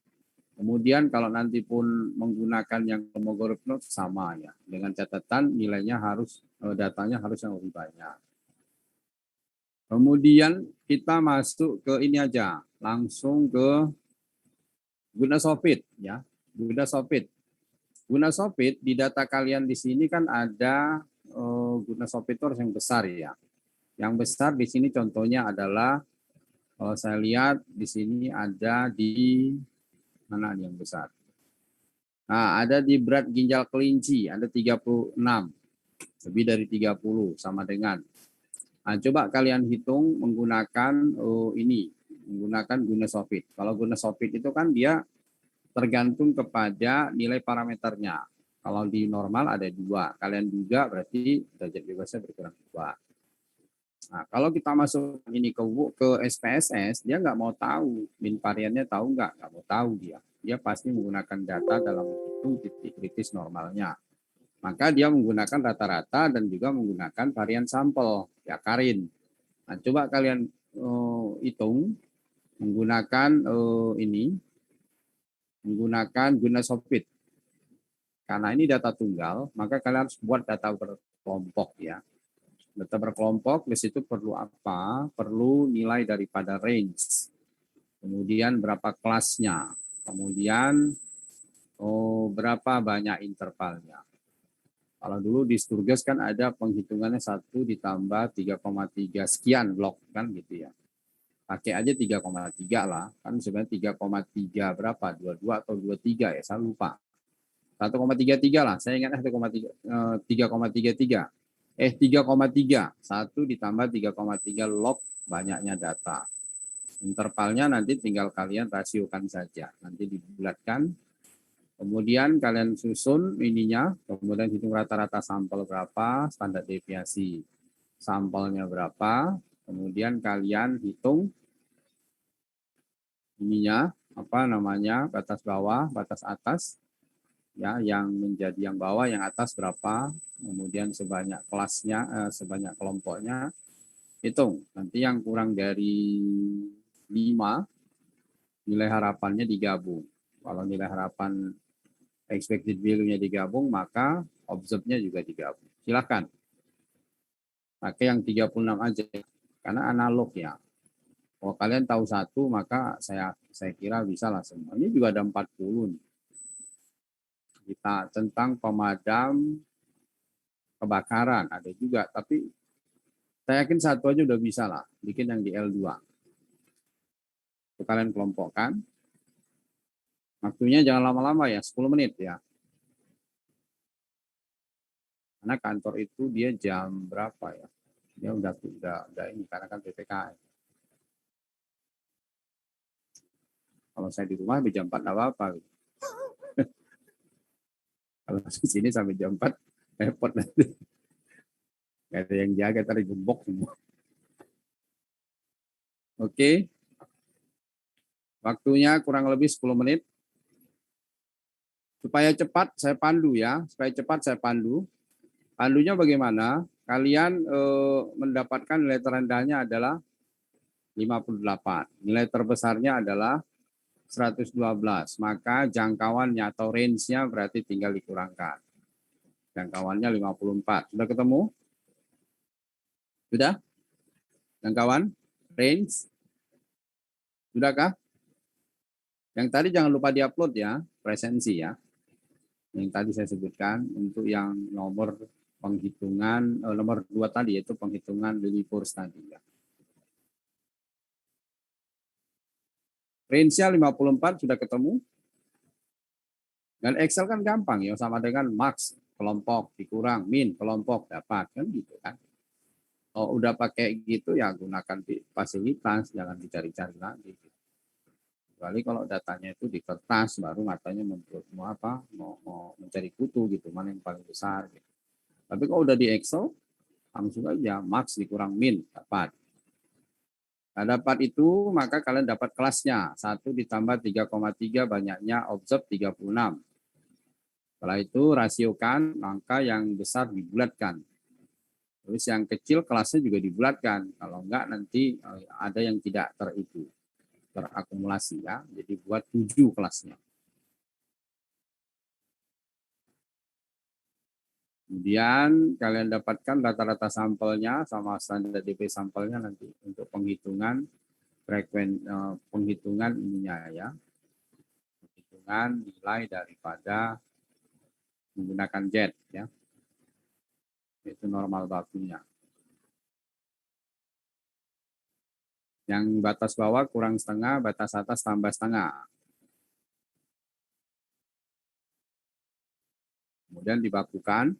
Kemudian kalau nanti pun menggunakan yang Kolmogorov-Smirnov sama ya. Dengan catatan nilainya harus datanya harus yang lebih banyak. Kemudian kita masuk ke ini aja, langsung ke guna sofit ya. Guna sofit. Guna sofit di data kalian di sini kan ada guna sofit itu yang besar ya. Yang besar di sini contohnya adalah kalau saya lihat di sini ada di mana yang besar. Nah, ada di berat ginjal kelinci ada 36. Lebih dari 30 sama dengan. Nah, coba kalian hitung menggunakan menggunakan guna sofit. Kalau guna sofit itu kan dia tergantung kepada nilai parameternya. Kalau di normal ada 2, kalian juga berarti derajat bebasnya berkurang 2. Nah, kalau kita masuk ini ke SPSS, dia nggak mau tahu min variannya tahu nggak mau tahu dia. Dia pasti menggunakan data dalam menghitung titik kritis normalnya. Maka dia menggunakan rata-rata dan juga menggunakan varian sampel, ya Karin. Nah, coba kalian hitung menggunakan menggunakan guna sofit. Karena ini data tunggal, maka kalian harus buat data berkelompok ya. Data berkelompok di situ perlu apa? Perlu nilai daripada range. Kemudian berapa kelasnya. Kemudian berapa banyak intervalnya. Kalau dulu di Sturges kan ada penghitungannya 1 ditambah 3,3 sekian blok kan gitu ya. Pakai aja 3,3 lah. Kan sebenarnya 3,3 berapa? 22 atau 23 ya, saya lupa. 1,33 lah. Saya ingat 3,33. 3,3. 1 ditambah 3,3 log banyaknya data. Intervalnya nanti tinggal kalian rasiokan saja. Nanti dibulatkan. Kemudian kalian susun ininya, kemudian hitung rata-rata sampel berapa, standar deviasi sampelnya berapa, kemudian kalian hitung ininya, apa namanya, batas bawah, batas atas, ya, yang menjadi yang bawah, yang atas berapa, kemudian sebanyak kelasnya, sebanyak kelompoknya, hitung. Nanti yang kurang dari 5, nilai harapannya digabung. Kalau nilai harapan expected value-nya digabung, maka observe-nya juga digabung. Silakan. Pakai yang 36 aja, karena analog ya. Kalau kalian tahu 1, maka saya kira bisa lah semua. Ini juga ada 40 nih. Kita tentang pemadam kebakaran ada juga, tapi saya yakin 1 aja udah bisa lah, bikin yang di L2. Itu kalian kelompokkan. Waktunya jangan lama-lama ya, 10 menit ya. Karena kantor itu dia jam berapa ya? Dia udah ini karena kan PPKM. Kalau saya di rumah di jam 4 apa-apa. Kalau di sini sampai jam 4 repot nanti. Gak ada yang jaga, tadi gembok semua. Oke. Waktunya kurang lebih 10 menit. Supaya cepat saya pandu ya. Supaya cepat saya pandu. Pandunya bagaimana? Kalian mendapatkan nilai terendahnya adalah 58. Nilai terbesarnya adalah 112. Maka jangkauannya atau range-nya berarti tinggal dikurangkan. Jangkauannya 54. Sudah ketemu? Sudah? Jangkauan? Range? Sudahkah? Yang tadi jangan lupa diupload ya, presensi ya. Yang tadi saya sebutkan untuk yang nomor penghitungan, nomor 2 tadi yaitu penghitungan Lilliefors tadi ya. Range-nya 54 sudah ketemu. Dan Excel kan gampang ya, sama dengan max kelompok dikurang min kelompok dapat kan gitu kan. Kalau udah pakai gitu ya gunakan fasilitas, jangan dicari-cari lagi. Kecuali kalau datanya itu di kertas, baru matanya mau apa, mau mencari kutu gitu, mana yang paling besar. Gitu. Tapi kalau udah di Excel, langsung aja max dikurang min dapat. Nah, dapat itu maka kalian dapat kelasnya 1 ditambah 3,3 banyaknya observe 36. Setelah itu rasiokan angka yang besar dibulatkan. Terus yang kecil kelasnya juga dibulatkan. Kalau enggak nanti ada yang tidak terakumulasi ya. Jadi buat 7 kelasnya. Kemudian kalian dapatkan rata-rata sampelnya sama standar DP sampelnya nanti untuk penghitungan penghitungan ininya ya. Penghitungan nilai daripada menggunakan jet ya. Itu normal bakunya. Yang batas bawah kurang setengah, batas atas tambah setengah. Kemudian dibakukan,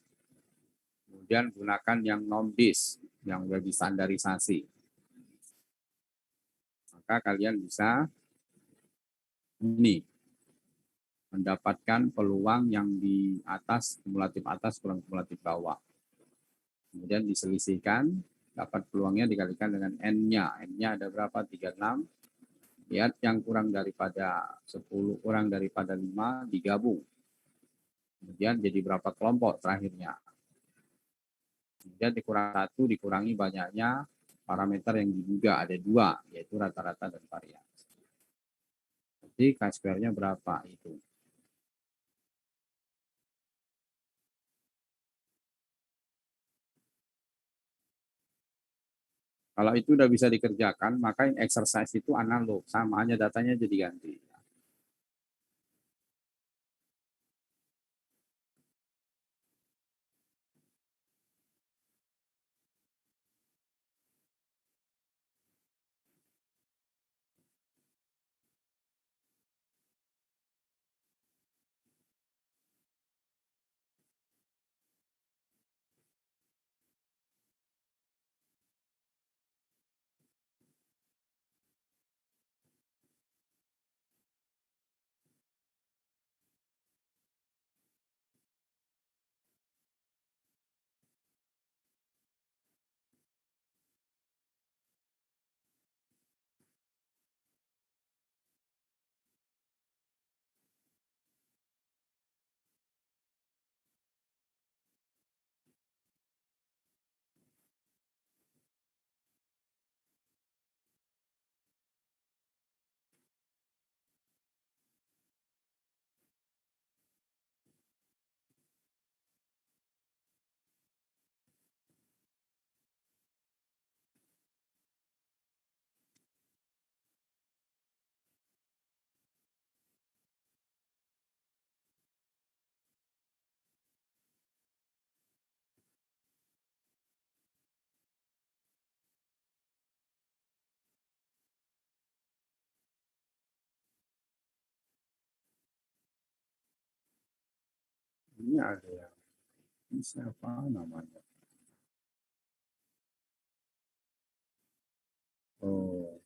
kemudian gunakan yang non-dis, yang sudah distandarisasi. Maka kalian bisa ini mendapatkan peluang yang di atas, kumulatif atas kurang kumulatif bawah. Kemudian diselisihkan, dapat peluangnya dikalikan dengan N-nya. N-nya ada berapa? 36. Lihat yang kurang daripada 10, kurang daripada 5, digabung. Kemudian jadi berapa kelompok terakhirnya. Kemudian dikurang 1, dikurangi banyaknya parameter yang diduga. Ada 2, yaitu rata-rata dan variasi. Jadi K-square-nya berapa itu. Kalau itu udah bisa dikerjakan, maka yang exercise itu analog, sama hanya datanya jadi ganti. Ini ada yang ini siapa namanya? Oh,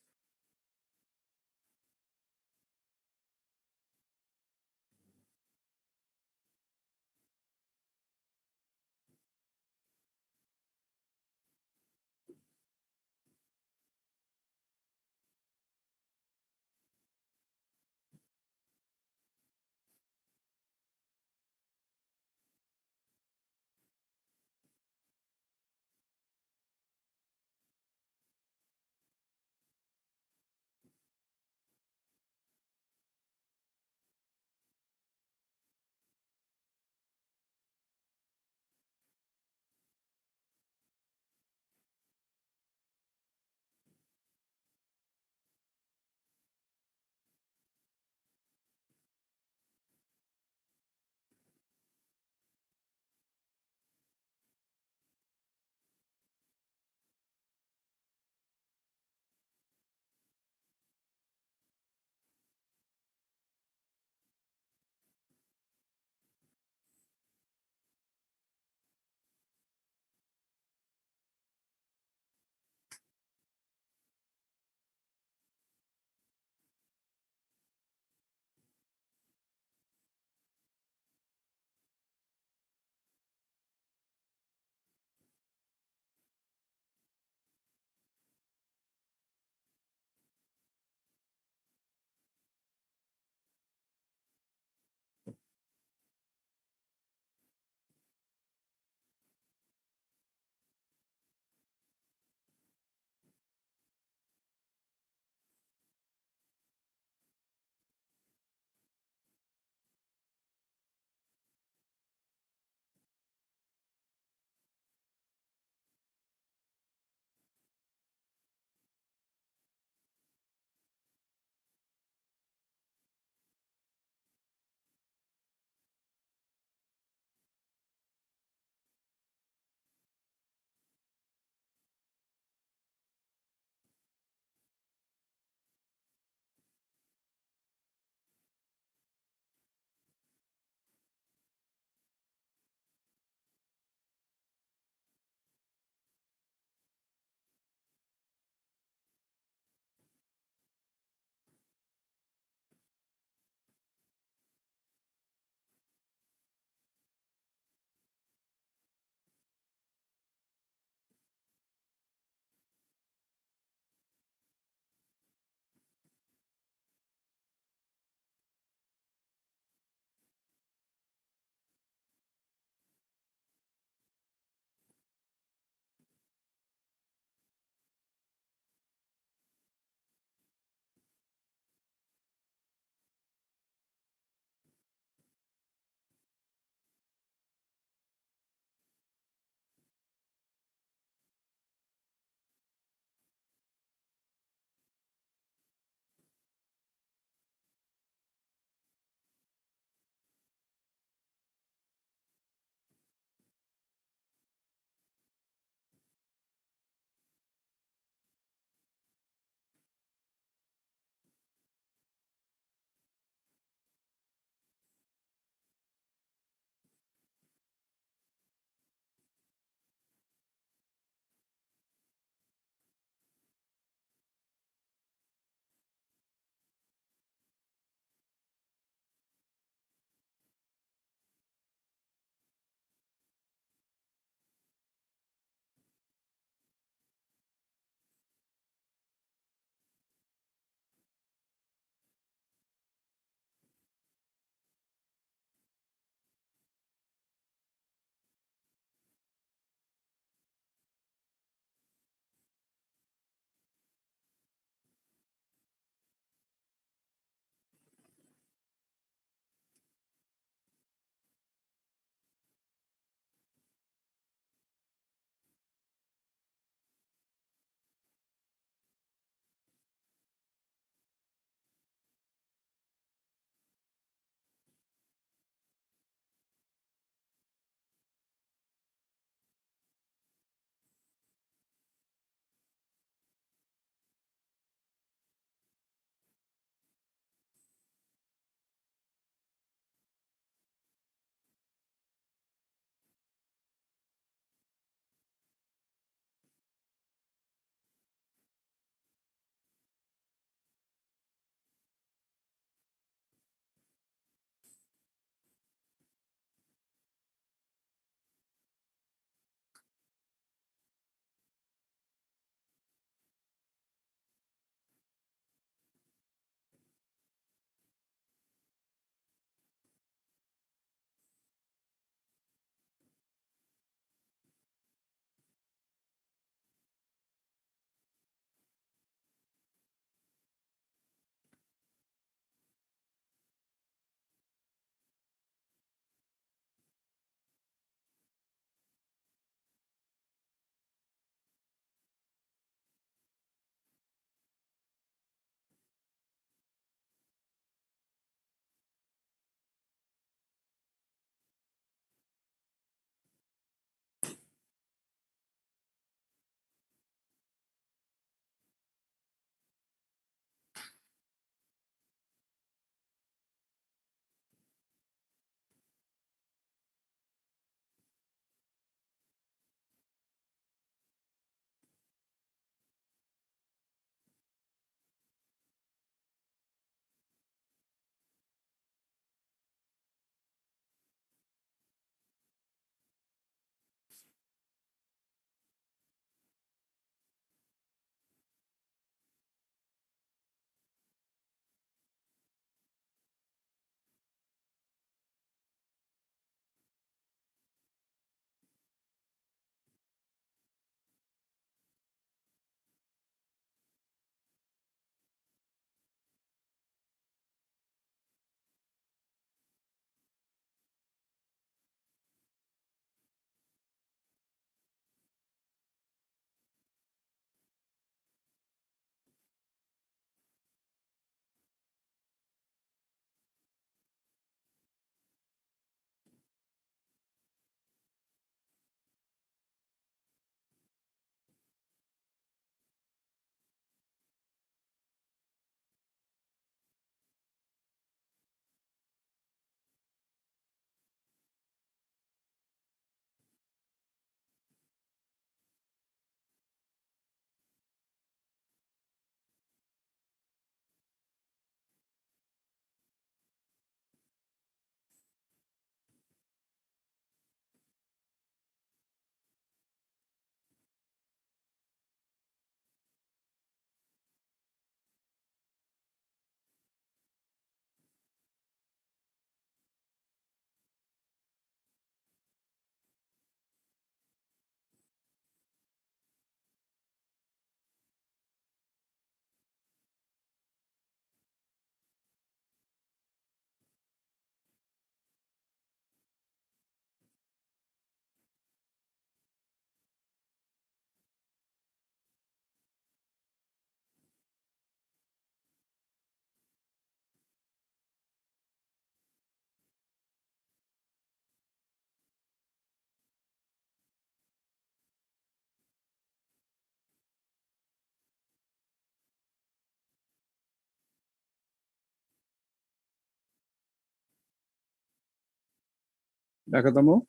Udah ketemu?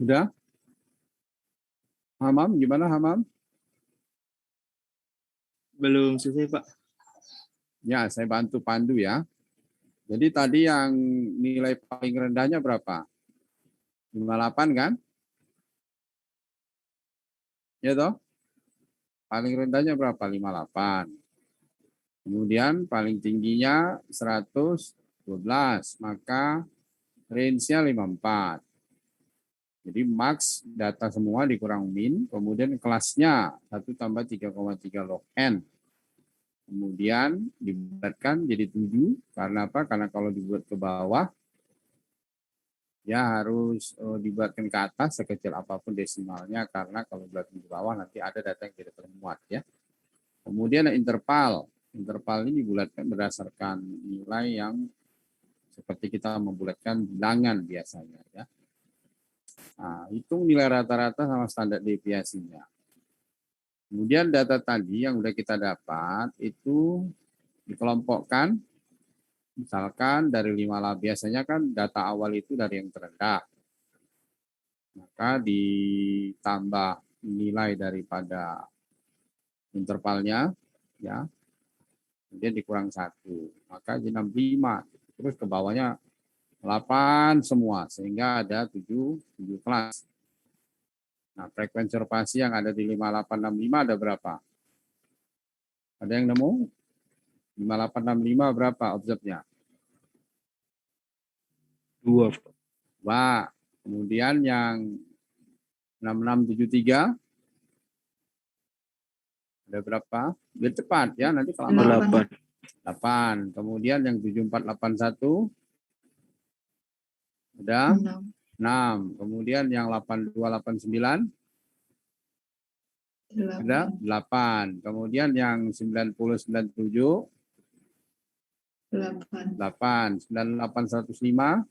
Udah? Hamam, gimana Hamam?
Belum selesai, Pak.
Ya, saya bantu pandu ya. Jadi tadi yang nilai paling rendahnya berapa? 58 kan? Ya toh? Paling rendahnya berapa? 58. Kemudian paling tingginya 112, maka range-nya 54. Jadi max data semua dikurang min, kemudian kelasnya 1 tambah 3,3 log n. Kemudian dibuatkan jadi 7, karena apa? Karena kalau dibuat ke bawah, ya harus dibuatkan ke atas sekecil apapun desimalnya, karena kalau dibuatkan ke bawah nanti ada data yang tidak termuat ya. Kemudian interval. Interval ini dibulatkan berdasarkan nilai yang seperti kita membulatkan bilangan biasanya ya. Nah, hitung nilai rata-rata sama standar deviasinya. Kemudian data tadi yang sudah kita dapat itu dikelompokkan, misalkan dari 5 lab, biasanya kan data awal itu dari yang terendah. Maka ditambah nilai daripada intervalnya, ya, kemudian dikurang 1, maka jadi 65. Terus ke bawahnya 8 semua, sehingga ada 7 kelas. Nah, frekuensi observasi yang ada di 5865 ada berapa? Ada yang nemu? 5865 berapa observnya?
2, Pak.
Wah, kemudian yang 6673 ada berapa? Biar cepat ya, nanti kalau
8.
8. Kemudian yang 7481 ada 6. Kemudian yang 8289 ada 8. Kemudian yang 9097 8. 98105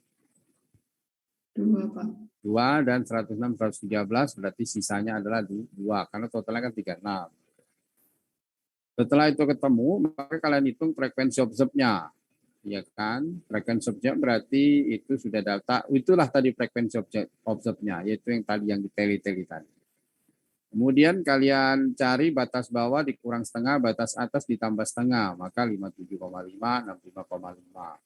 2, Pak.
2, dan 106 113, berarti sisanya adalah 2 karena totalnya kan 36. Setelah itu ketemu, maka kalian hitung frekuensi observe-nya. Ya kan? Frekuensi observe berarti itu sudah data, itulah tadi frekuensi observe-nya, yaitu yang tadi yang diteli-teli tadi. Kemudian kalian cari batas bawah dikurang setengah, batas atas ditambah setengah, maka 57,5, 65,5.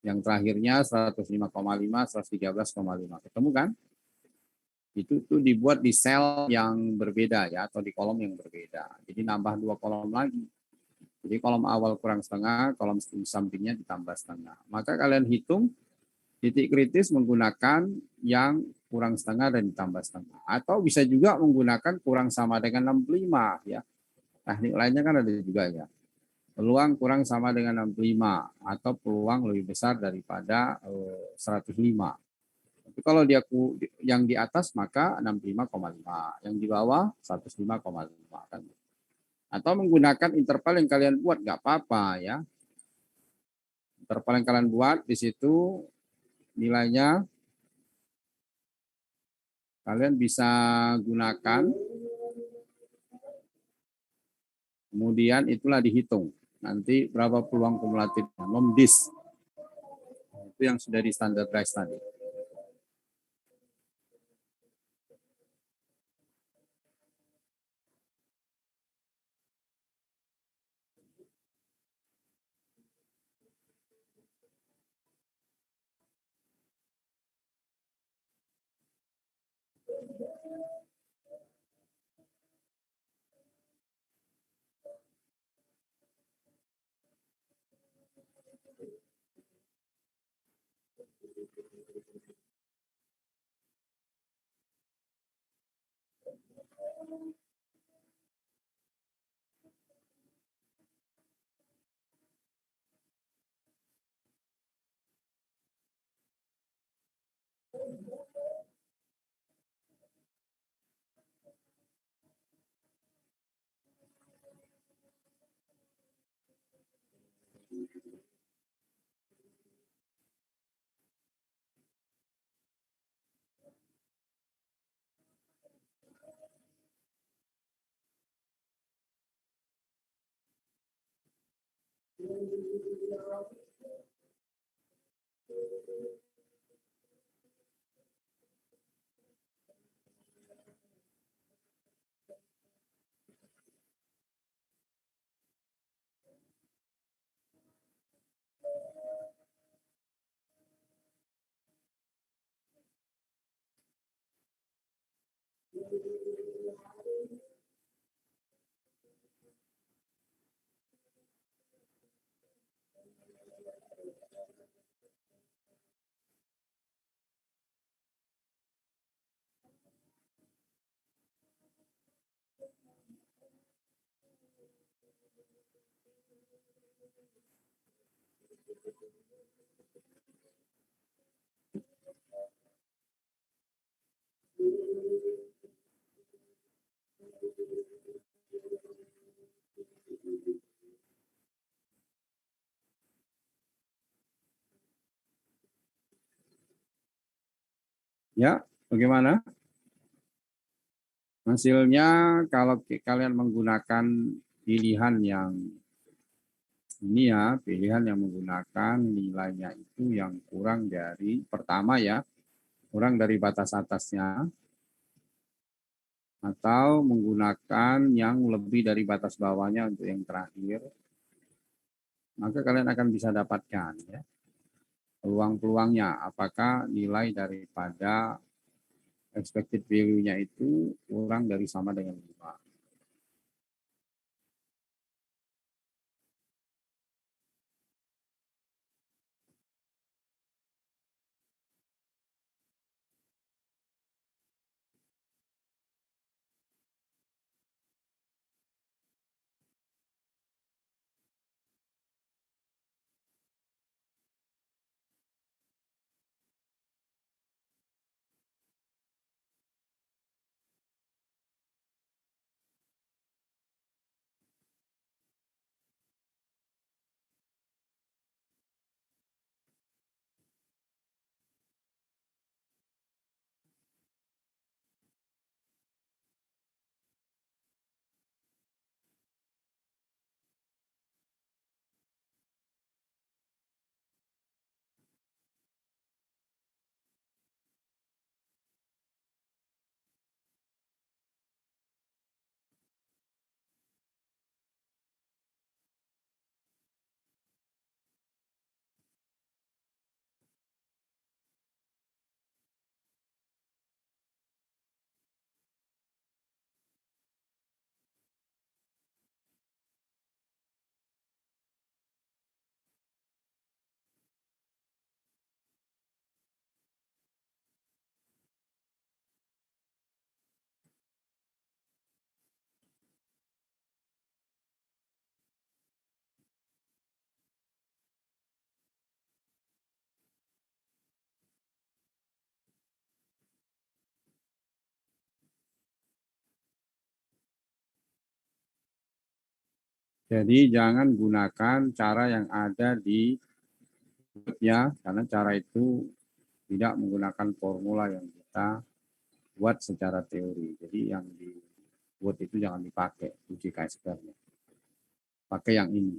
Yang terakhirnya 105,5, 113,5. Ketemu kan? Itu tuh dibuat di sel yang berbeda ya, atau di kolom yang berbeda. Jadi nambah 2 kolom lagi. Jadi kolom awal kurang setengah, kolom sampingnya ditambah setengah. Maka kalian hitung titik kritis menggunakan yang kurang setengah dan ditambah setengah. Atau bisa juga menggunakan kurang sama dengan 65 ya. Teknik lainnya kan ada juga ya. Peluang kurang sama dengan 65 atau peluang lebih besar daripada 105. Tapi kalau dia yang di atas maka 65,5, yang di bawah 105,5 kan. Atau menggunakan interval yang kalian buat nggak apa-apa ya. Interval yang kalian buat di situ nilainya kalian bisa gunakan, kemudian itulah dihitung. Nanti berapa peluang kumulatifnya, memdis. Itu yang sudah di standardize tadi. Ya, bagaimana? Hasilnya kalau kalian menggunakan pilihan yang ini ya, pilihan yang menggunakan nilainya itu yang kurang dari pertama ya, kurang dari batas atasnya, atau menggunakan yang lebih dari batas bawahnya untuk yang terakhir, maka kalian akan bisa dapatkan ya, peluang-peluangnya, apakah nilai daripada expected value-nya itu kurang dari sama dengan 5. Jadi jangan gunakan cara yang ada di ya, karena cara itu tidak menggunakan formula yang kita buat secara teori. Jadi yang dibuat itu jangan dipakai uji KSP-nya. Pakai yang ini.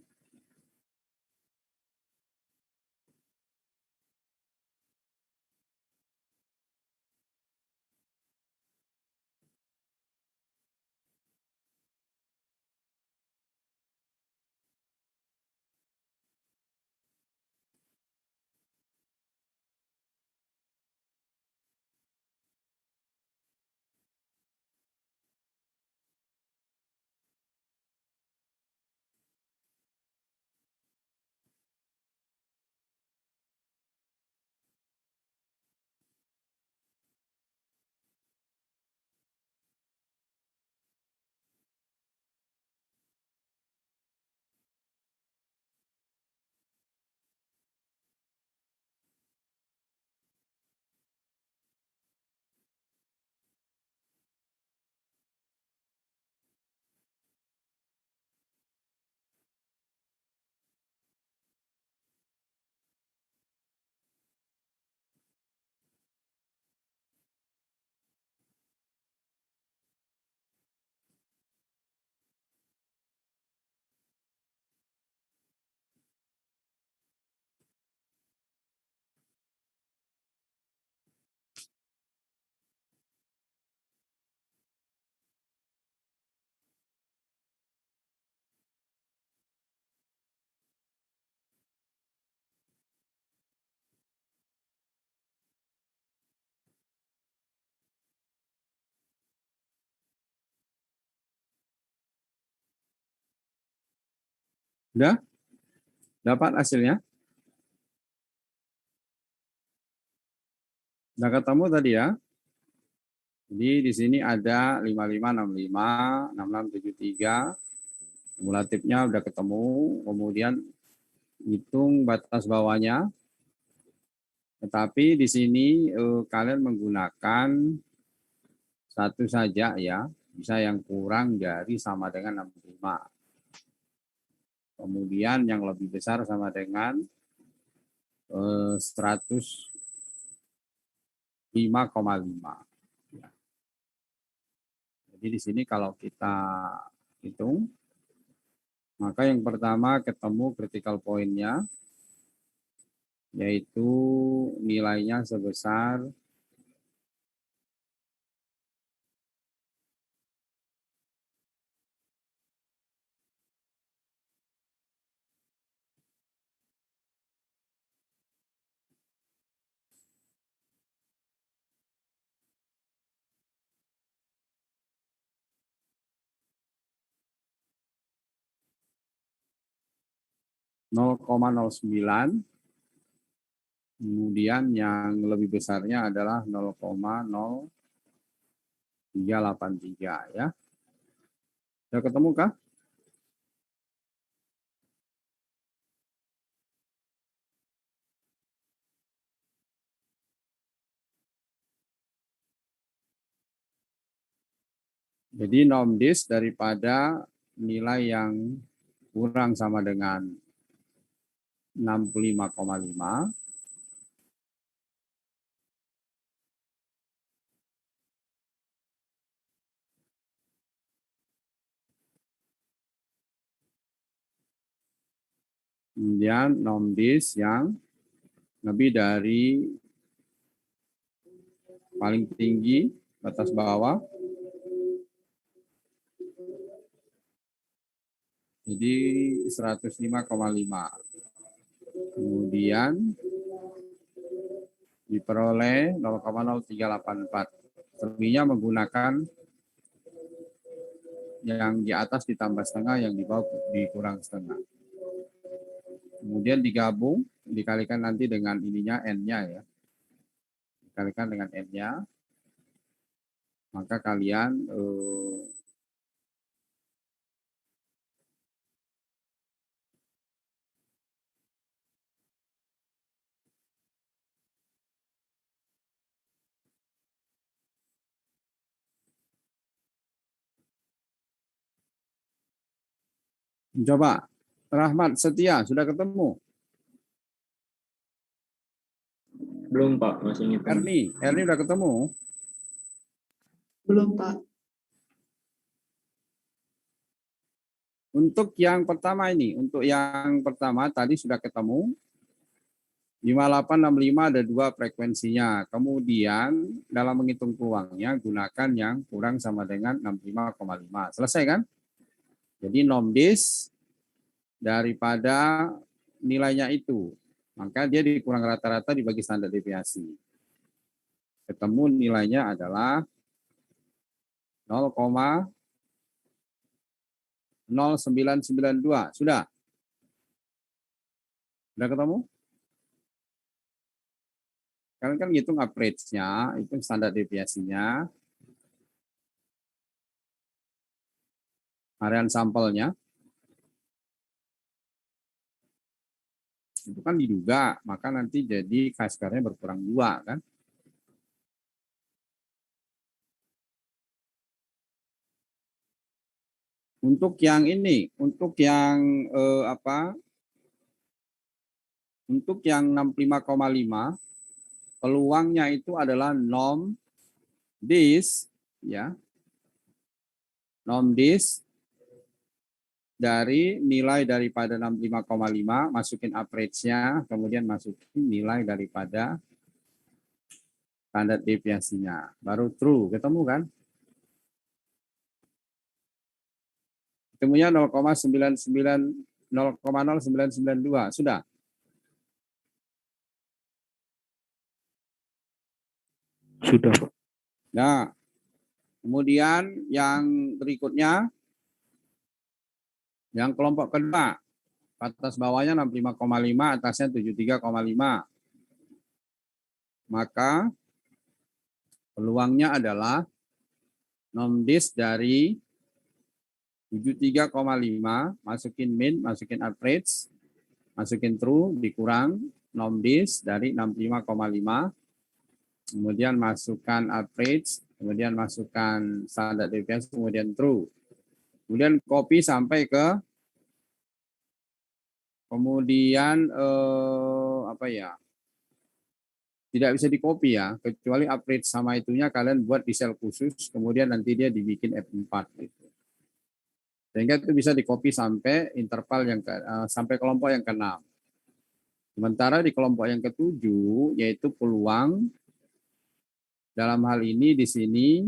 Sudah? Dapat hasilnya? Sudah ketemu tadi ya? Jadi di sini ada 5565, 6673, Kumulatifnya udah ketemu, kemudian hitung batas bawahnya. Tetapi di sini kalian menggunakan satu saja ya, bisa yang kurang dari sama dengan 65. Kemudian yang lebih besar sama dengan 105,5. Jadi di sini kalau kita hitung, maka yang pertama ketemu critical point-nya, yaitu nilainya sebesar 0,09. Kemudian yang lebih besarnya adalah 0,0383 ya. Sudah ketemu kah? Jadi nomdis daripada nilai yang kurang sama dengan 65,5 kemudian nomdis yang lebih dari paling tinggi batas bawah, jadi 105,5. Kemudian diperoleh 0,0384. Selebihnya menggunakan yang di atas ditambah setengah, yang di bawah dikurang setengah. Kemudian digabung, dikalikan nanti dengan ininya N-nya ya. Dikalikan dengan N-nya, maka kalian coba. Rahmat Setia, sudah ketemu?
Belum Pak, masih ngitung.
Erni udah ketemu?
Belum, Pak.
Untuk yang pertama ini, tadi sudah ketemu. 5865 ada 2 frekuensinya. Kemudian dalam menghitung peluangnya gunakan yang kurang sama dengan 65,5. Selesai kan? Jadi nomdis daripada nilainya itu, maka dia dikurang rata-rata dibagi standar deviasi. Ketemu nilainya adalah 0,0992. Sudah? Sudah ketemu? Kalian kan ngitung average-nya, itu standar deviasinya, harian sampelnya, itu kan diduga, maka nanti jadi K-square-nya berkurang 2 kan. Untuk yang ini, untuk yang untuk yang 65,5 peluangnya itu adalah nomdis ya. Nomdis dari nilai daripada 65,5 masukin average-nya, kemudian masukin nilai daripada standar deviasinya. Baru true, ketemu kan? Ketemunya 0,0992. Sudah?
Sudah Pak.
Nah, kemudian yang berikutnya, yang kelompok kedua, atas bawahnya 65,5, atasnya 73,5. Maka peluangnya adalah nomdis dari 73,5, masukin min, masukin average, masukin true, dikurang nomdis dari 65,5, kemudian masukkan average, kemudian masukkan standar deviasi, kemudian true. Kemudian copy sampai ke kemudian apa ya? Tidak bisa di-copy ya, kecuali average sama itunya kalian buat di sel khusus, kemudian nanti dia dibikin F4 gitu. Sehingga itu bisa di-copy sampai interval yang sampai kelompok yang ke-6. Sementara di kelompok yang ke-7 yaitu peluang dalam hal ini di sini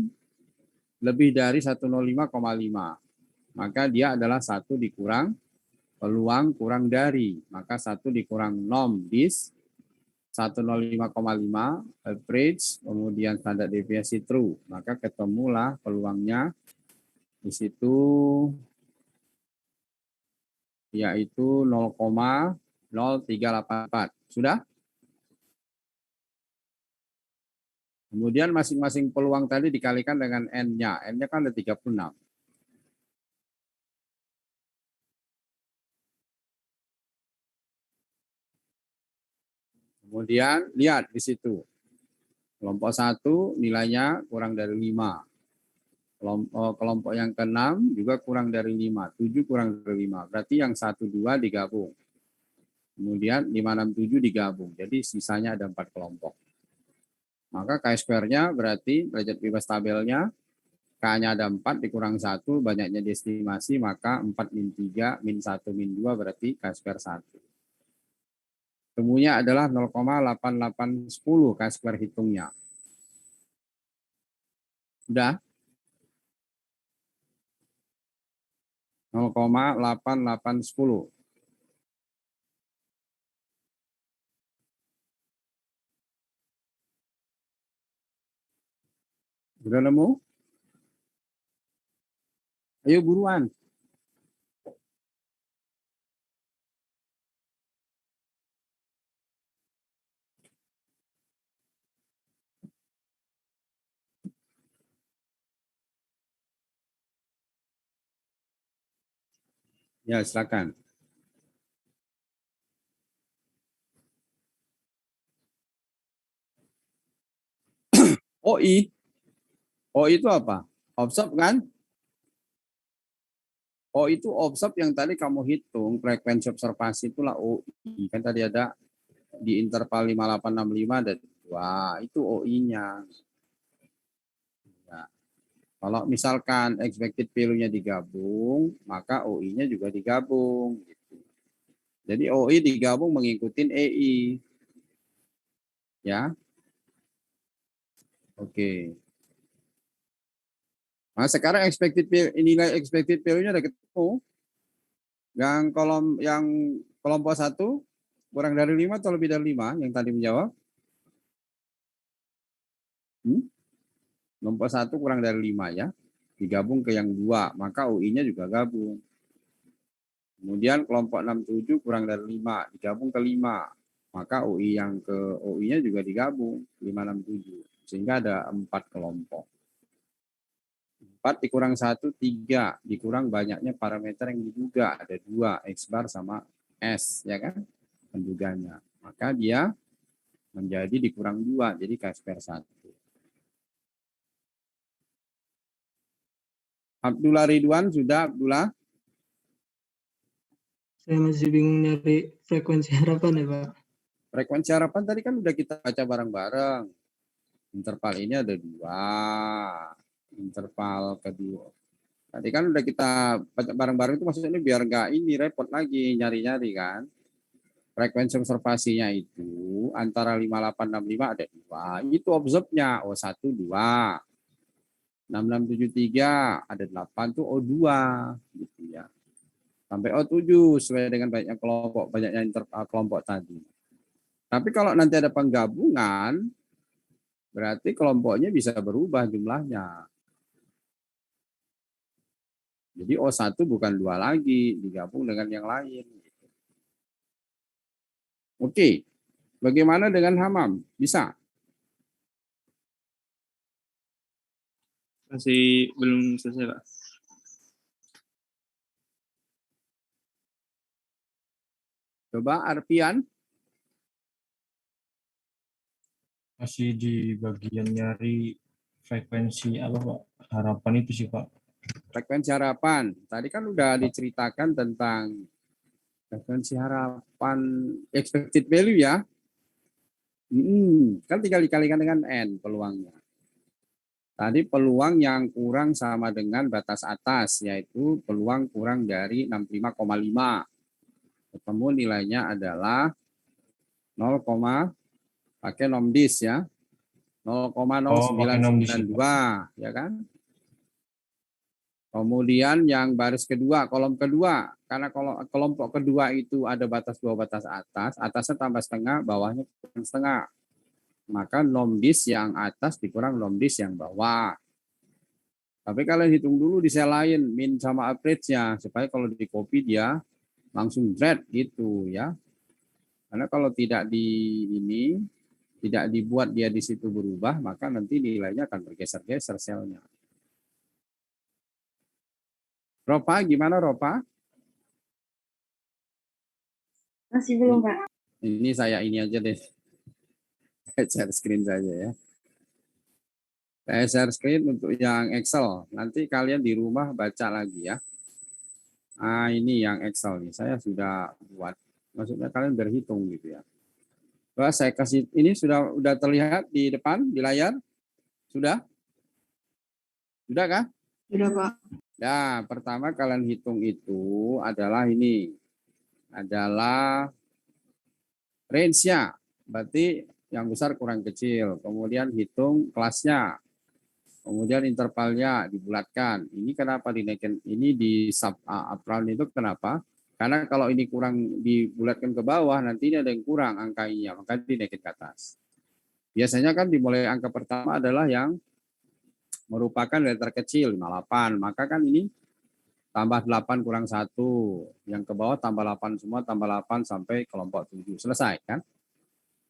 lebih dari 105,5. Maka dia adalah 1 dikurang peluang kurang dari, maka 1 dikurang nom dis 105,5 average, kemudian standar deviasi true, maka ketemulah peluangnya di situ yaitu 0,0384. Sudah? Kemudian masing-masing peluang tadi dikalikan dengan N-nya. N-nya kan ada 36. Kemudian lihat di situ. Kelompok 1 nilainya kurang dari 5. Kelompok yang ke-6 juga kurang dari 5. 7 kurang dari 5. Berarti yang 1, 2 digabung. Kemudian 5, 6, 7 digabung. Jadi sisanya ada 4 kelompok. Maka chi-square-nya berarti derajat bebas tabelnya K-nya ada 4 dikurang 1, banyaknya diestimasi, maka 4 min 3, min 1, min 2 berarti chi-square 1. Temunya adalah 0,8810 chi-square hitungnya. Sudah? 0,8810. Sudah nemu? Ayo buruan. Ya, silakan. OI. OI itu apa? Observe kan? O itu observe yang tadi kamu hitung, frekuensi observasi itulah OI. Kan tadi ada di interval 5865 ada 2, itu OI-nya. Ya. Kalau misalkan expected value-nya digabung, maka OI-nya juga digabung. Gitu. Jadi OI digabung mengikuti EI. Ya. Oke. Nah, sekarang nilai expected value-nya udah ketemu. Yang kelompok 1 kurang dari 5 atau lebih dari 5 yang tadi menjawab? Kelompok 1 kurang dari 5 ya. Digabung ke yang 2, maka UI-nya juga gabung. Kemudian kelompok 67 kurang dari 5, digabung ke 5. Maka UI yang ke UI-nya juga digabung 567. Sehingga ada 4 kelompok. 4 dikurang 1, 3. Dikurang banyaknya parameter yang diduga. Ada 2, X bar sama S, ya kan? Penduganya. Maka dia menjadi dikurang 2, jadi chi-square 1. Abdullah Ridwan sudah, Abdullah?
Saya masih bingung nyari frekuensi harapan ya Pak.
Frekuensi harapan tadi kan udah kita baca bareng-bareng. Interval ini ada 2. Interval kedua. Tadi kan udah kita baca bareng-bareng itu maksudnya biar nggak ini repot lagi nyari-nyari kan. Frekuensi observasinya itu antara 5865 ada 2. Itu observe-nya O1 2. 6673 ada 8 tuh O2 gitu ya. Sampai O7 sesuai dengan banyaknya kelompok, banyaknya kelompok tadi. Tapi kalau nanti ada penggabungan, berarti kelompoknya bisa berubah jumlahnya. Jadi O1 bukan 2 lagi, digabung dengan yang lain. Oke, bagaimana dengan Hamam? Bisa?
Masih belum selesai, Pak.
Coba Arpian.
Masih di bagian nyari frekuensi apa Pak? Harapan itu sih Pak.
Frekuensi harapan. Tadi kan udah diceritakan tentang frekuensi harapan expected value ya. Kan tinggal dikalikan dengan N peluangnya. Tadi peluang yang kurang sama dengan batas atas, yaitu peluang kurang dari 65,5. Ketemu nilainya adalah 0, pakai nomdis ya.
Pakai nomdis ya,
0,0992 ya kan. Kemudian yang baris kedua, kolom kedua, karena kelompok kedua itu ada batas bawah batas atas, atasnya tambah setengah, bawahnya kurang setengah. Maka nomdis yang atas dikurang nomdis yang bawah. Tapi kalian hitung dulu di sel lain, min sama average-nya, supaya kalau di copy dia langsung dread gitu ya. Karena kalau tidak tidak dibuat dia di situ berubah, maka nanti nilainya akan bergeser-geser selnya. Ropa, gimana Ropa?
Masih belum, Pak.
Ini saya ini aja deh. Share screen saja ya. Saya share screen untuk yang Excel. Nanti kalian di rumah baca lagi ya. Ah, ini yang Excel nih. Saya sudah buat. Maksudnya kalian berhitung gitu ya. Wah, saya kasih ini sudah terlihat di depan di layar? Sudah? Sudah kah?
Sudah, Pak.
Ya, pertama kalian hitung itu adalah ini. Adalah range-nya. Berarti yang besar kurang kecil. Kemudian hitung kelasnya. Kemudian intervalnya dibulatkan. Ini kenapa dinaikin? Ini di sub upround itu kenapa? Karena kalau ini kurang dibulatkan ke bawah, nanti ini ada yang kurang angkanya, maka dinaikin ke atas. Biasanya kan dimulai angka pertama adalah yang merupakan letter kecil 58, maka kan ini tambah 8 kurang 1, yang ke bawah tambah 8 semua, tambah 8 sampai kelompok 7. Selesai kan?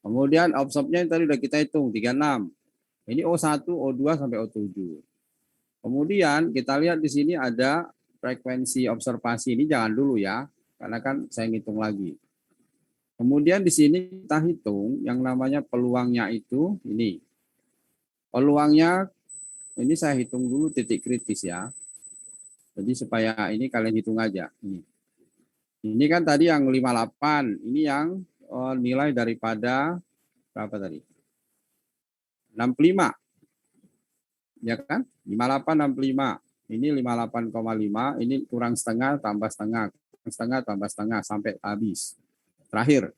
Kemudian offset-nya yang tadi udah kita hitung 36. Ini O1, O2 sampai O7. Kemudian kita lihat di sini ada frekuensi observasi, ini jangan dulu ya, karena kan saya ngitung lagi. Kemudian di sini kita hitung yang namanya peluangnya itu ini. Peluangnya ini saya hitung dulu titik kritis ya. Jadi supaya ini kalian hitung aja. Ini kan tadi yang 58, ini yang nilai daripada berapa tadi? 65. Ya kan? 58 65. Ini 58,5, ini kurang setengah tambah setengah, kurang setengah tambah setengah sampai habis. Terakhir.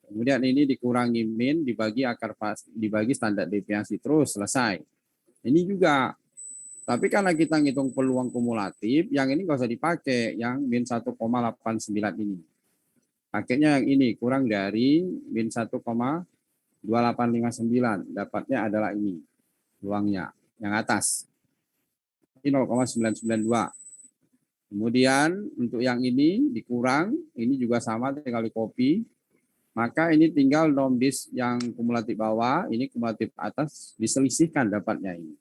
Kemudian ini dikurangi min dibagi akar pas, dibagi standar deviasi terus selesai. Ini juga. Tapi karena kita ngitung peluang kumulatif, yang ini nggak usah dipakai, yang min 1,89 ini. Pakainya yang ini, kurang dari min 1,2859. Dapatnya adalah ini, peluangnya, yang atas. Ini 0,992. Kemudian untuk yang ini dikurang, ini juga sama, tinggal di copy. Maka ini tinggal nomdis yang kumulatif bawah, ini kumulatif atas, diselisihkan dapatnya ini.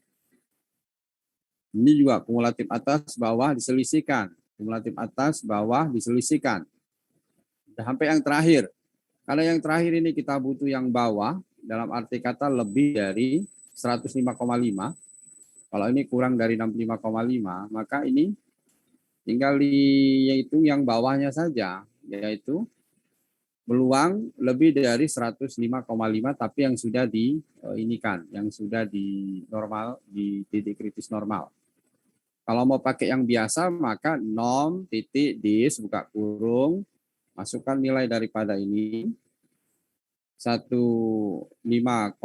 Ini juga kumulatif atas, bawah, diselisihkan. Kumulatif atas, bawah, diselisihkan. Sampai yang terakhir. Kalau yang terakhir ini kita butuh yang bawah, dalam arti kata lebih dari 105,5. Kalau ini kurang dari 65,5, maka ini tinggal dihitung yang bawahnya saja, yaitu peluang lebih dari 105,5 tapi yang sudah diinikan, yang sudah di normal, di titik kritis normal. Kalau mau pakai yang biasa maka nom titik dis buka kurung, masukkan nilai daripada ini 105,5,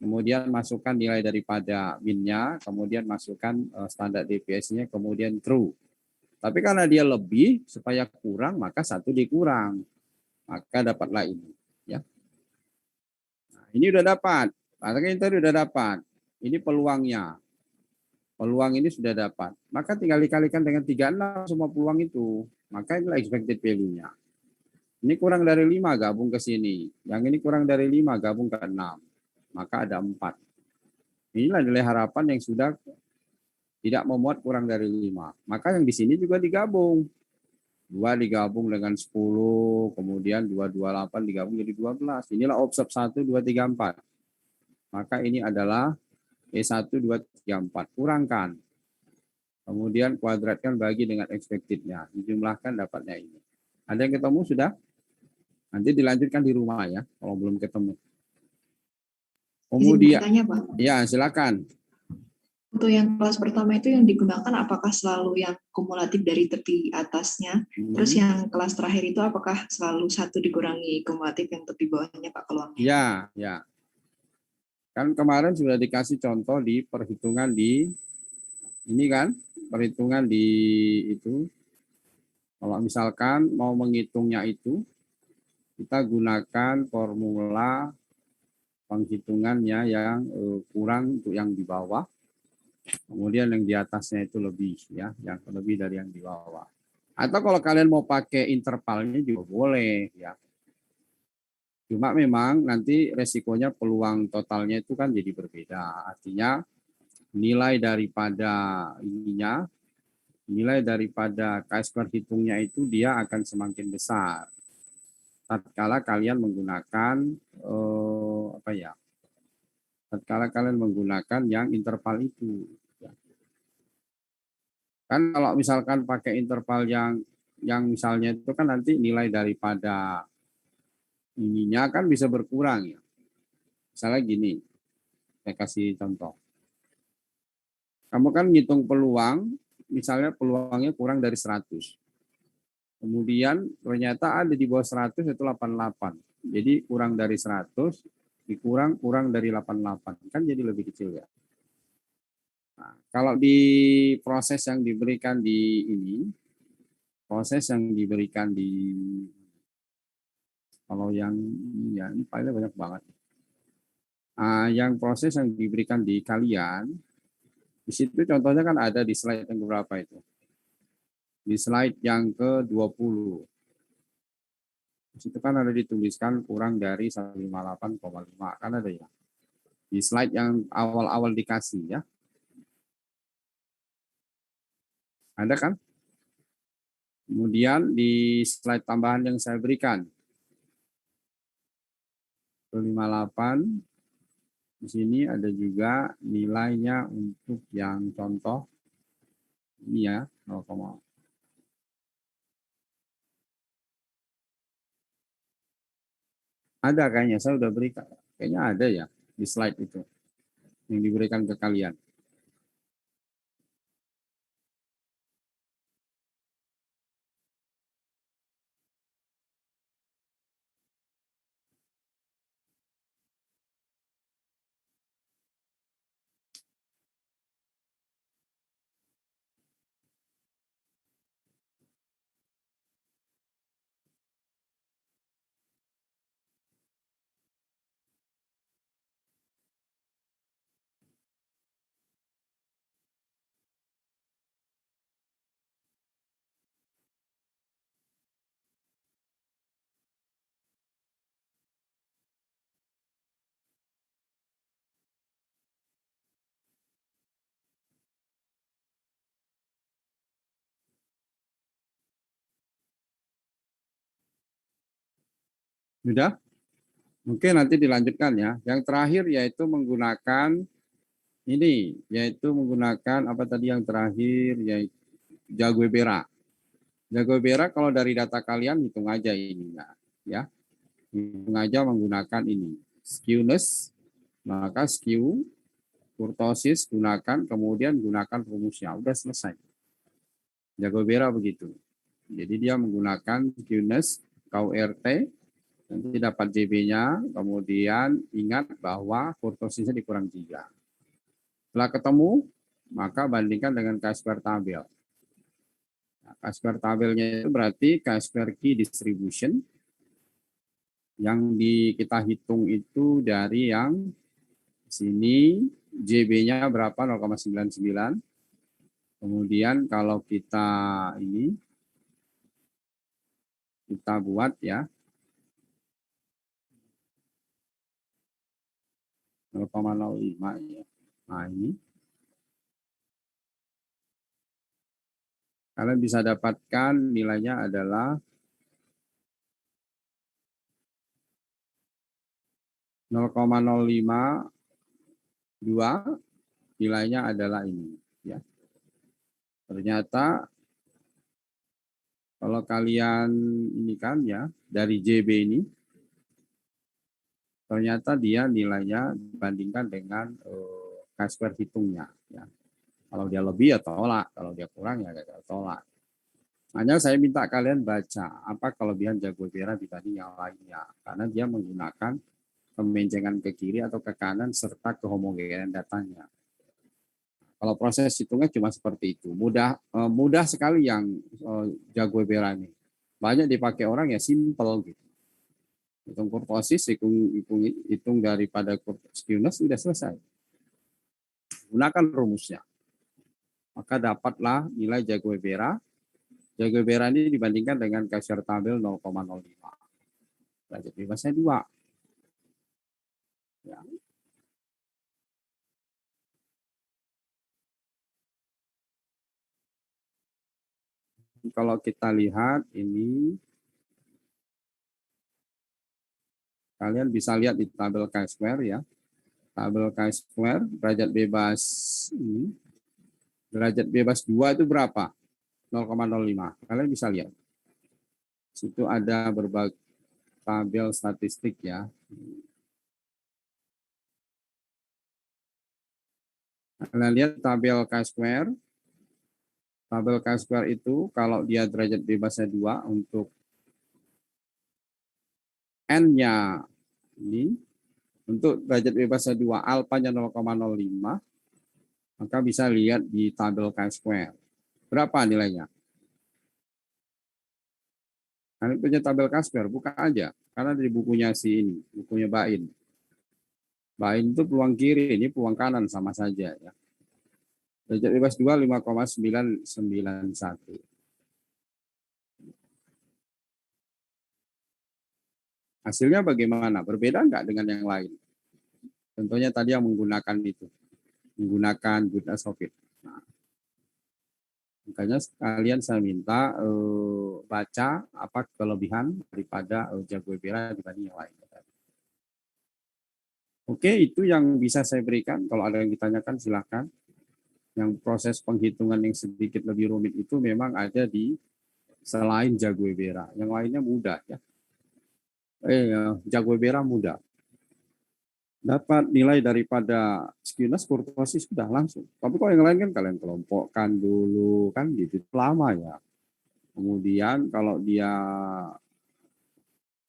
kemudian masukkan nilai daripada min-nya, kemudian masukkan standar deviasinya, kemudian true. Tapi karena dia lebih, supaya kurang maka 1 dikurang. Maka dapatlah ini, ya. Nah, ini udah dapat. Artinya ini tadi udah dapat. Ini peluangnya. Peluang ini sudah dapat. Maka tinggal dikalikan dengan 36 semua peluang itu. Maka inilah expected value-nya. Ini kurang dari 5 gabung ke sini. Yang ini kurang dari 5 gabung ke 6. Maka ada 4. Inilah nilai harapan yang sudah tidak memuat kurang dari 5. Maka yang di sini juga digabung. 2 digabung dengan 10, kemudian 228 digabung jadi 12. Inilah observ 1, 2, 3, 4. Maka ini adalah E1, 2, 3, 4. Kurangkan. Kemudian kuadratkan bagi dengan expected-nya. Dijumlahkan dapatnya ini. Ada yang ketemu sudah? Nanti dilanjutkan di rumah ya, kalau belum ketemu.
Izin
Kemudian,
bertanya, Pak.
ya silakan.
Untuk yang kelas pertama itu yang digunakan apakah selalu yang kumulatif dari tepi atasnya? Terus yang kelas terakhir itu apakah selalu 1 dikurangi kumulatif yang tepi bawahnya, Pak, peluangnya?
Ya, ya. Kan kemarin sudah dikasih contoh di perhitungan di ini kan, perhitungan di itu. Kalau misalkan mau menghitungnya itu, kita gunakan formula penghitungannya yang kurang untuk yang di bawah. Kemudian yang di atasnya itu lebih ya, yang lebih dari yang di bawah. Atau kalau kalian mau pakai intervalnya juga boleh ya. Cuma memang nanti resikonya peluang totalnya itu kan jadi berbeda. Artinya nilai daripada ininya, nilai daripada chi-square hitungnya itu dia akan semakin besar. Tatkala kalian menggunakan apa ya? Tatkala kalian menggunakan yang interval itu. Kan kalau misalkan pakai interval yang misalnya itu kan nanti nilai daripada ininya kan bisa berkurang ya. Misalnya gini, saya kasih contoh. Kamu kan ngitung peluang, misalnya peluangnya kurang dari 100. Kemudian ternyata ada di bawah 100 itu 88. Jadi kurang dari 100 kurang dari 88 kan jadi lebih kecil ya. Nah, kalau di proses yang diberikan di ini, proses yang diberikan di kalau yang ya ini filenya banyak banget. Yang proses yang diberikan di kalian, di situ contohnya kan ada di slide yang berapa itu? Di slide yang ke-20. Di situ kan ada dituliskan kurang dari 158,5 kan ada ya. Di slide yang awal-awal dikasih ya. Ada kan? Kemudian di slide tambahan yang saya berikan 58 di sini ada juga nilainya untuk yang contoh ini ya 0, ada kayaknya saya udah berikan kayaknya ada ya di slide itu yang diberikan ke kalian. Sudah? Mungkin nanti dilanjutkan ya. Yang terakhir yaitu menggunakan ini, yaitu menggunakan apa tadi yang terakhir, yaitu Jaguebera. Jaguebera kalau dari data kalian hitung aja ininya, ya. Hitung aja menggunakan ini. Skewness, maka skew, kurtosis gunakan, kemudian gunakan rumusnya. Udah selesai. Jaguebera begitu. Jadi dia menggunakan skewness, KURT, nanti dapat JB-nya, kemudian ingat bahwa kurtosisnya dikurang 3. Setelah ketemu, maka bandingkan dengan chi-square tabel. Nah, chi-square tabelnya itu berarti chi-square key distribution yang kita hitung itu dari yang sini JB-nya berapa 0,99. Kemudian kalau kita ini kita buat ya 0,05 ya. Nah, ini Kalian bisa dapatkan nilainya adalah 0,052, nilainya adalah ini. Ya. Ternyata kalau kalian ini kan ya, dari JB ini, ternyata dia nilainya dibandingkan dengan chi-square hitungnya. Ya. Kalau dia lebih ya tolak, kalau dia kurang ya tolak. Hanya saya minta kalian baca apa kelebihan Jaguar dibanding yang lainnya, karena dia menggunakan kemencengan ke kiri atau ke kanan serta kehomogenan datanya. Kalau proses hitungnya cuma seperti itu, mudah sekali yang Jaguar ini. Banyak dipakai orang ya simple gitu. Hitung kurtosis, hitung daripada skewness sudah selesai. Gunakan rumusnya. Maka dapatlah nilai Jaguar Jaguar ini dibandingkan dengan Kaiser tabel 0,05. Derajat bebasnya 2. Ya. Kalau kita lihat ini, kalian bisa lihat di tabel chi-square ya. Tabel chi-square derajat bebas ini, derajat bebas 2 itu berapa? 0,05. Kalian bisa lihat. Situ ada berbagai tabel statistik ya. Kalian lihat tabel chi-square. Tabel chi-square itu kalau dia derajat bebasnya 2 untuk N-nya ini, untuk derajat bebasnya 2, alfanya 0,05, maka bisa lihat di tabel chi-square. Berapa nilainya? Kalian punya tabel chi-square, buka aja. Karena di bukunya si ini, bukunya Bain. Bain itu peluang kiri, ini peluang kanan sama saja ya. Derajat bebas 2, 5,991. Hasilnya bagaimana? Berbeda enggak dengan yang lain? Tentunya tadi yang menggunakan itu. Menggunakan Good Asofit. Nah, makanya kalian saya minta baca apa kelebihan daripada Jaguar dibanding yang lain. Oke, itu yang bisa saya berikan. Kalau ada yang ditanyakan silakan. Yang proses penghitungan yang sedikit lebih rumit itu memang ada di selain Jaguar. Yang lainnya mudah ya. Jaguar mudah. Dapat nilai daripada skewness kurtosis sudah langsung. Tapi kalau yang lain kan kalian kelompokkan dulu kan gitu lama ya. Kemudian kalau dia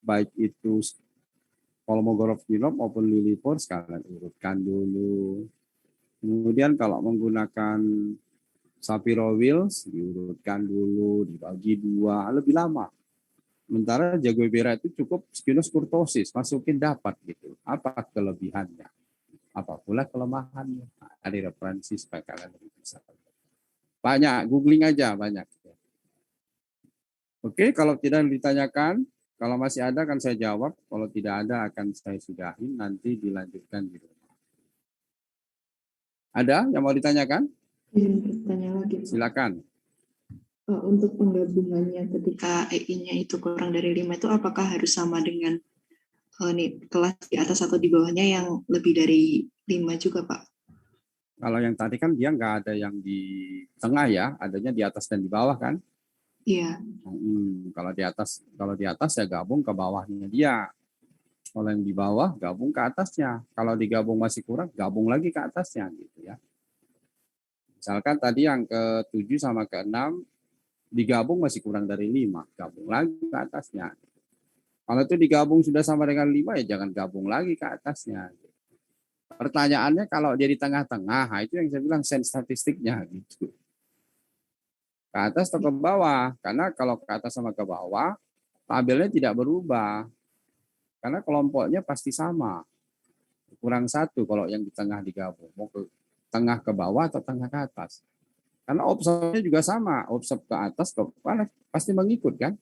baik itu Kolmogorov-Milov maupun Lilliefors kalian urutkan dulu. Kemudian kalau menggunakan Shapiro-Wills diurutkan dulu, dibagi 2, lebih lama. Sementara Jaguar itu cukup skewness kurtosis, masukin dapat gitu. Apa kelebihannya? Apa pula kelemahannya? Nah, ada referensi supaya kalian lebih bisa. Banyak, googling aja banyak. Oke, kalau tidak ditanyakan, kalau masih ada akan saya jawab, kalau tidak ada akan saya sudahin, nanti dilanjutkan di rumah. Ada yang mau ditanyakan?
Izin bertanya lagi, Pak.
Silakan.
Untuk penggabungannya ketika EI-nya itu kurang dari 5 itu apakah harus sama dengan kelas di atas atau di bawahnya yang lebih dari 5 juga, Pak?
Kalau yang tadi kan dia nggak ada yang di tengah ya, adanya di atas dan di bawah kan?
Iya.
Kalau di atas ya gabung ke bawahnya dia. Kalau yang di bawah gabung ke atasnya. Kalau digabung masih kurang, gabung lagi ke atasnya gitu ya. Misalkan tadi yang ke-7 sama ke-6 digabung masih kurang dari 5, gabung lagi ke atasnya. Kalau itu digabung sudah sama dengan 5 ya jangan gabung lagi ke atasnya. Pertanyaannya kalau dia di tengah-tengah, itu yang saya bilang sense statistiknya gitu. Ke atas atau ke bawah? Karena kalau ke atas sama ke bawah, tabelnya tidak berubah. Karena kelompoknya pasti sama. Kurang 1 kalau yang di tengah digabung. Mau ke tengah ke bawah atau tengah ke atas. Karena observe-nya juga sama. Observe ke atas, ke bawah pasti mengikut kan.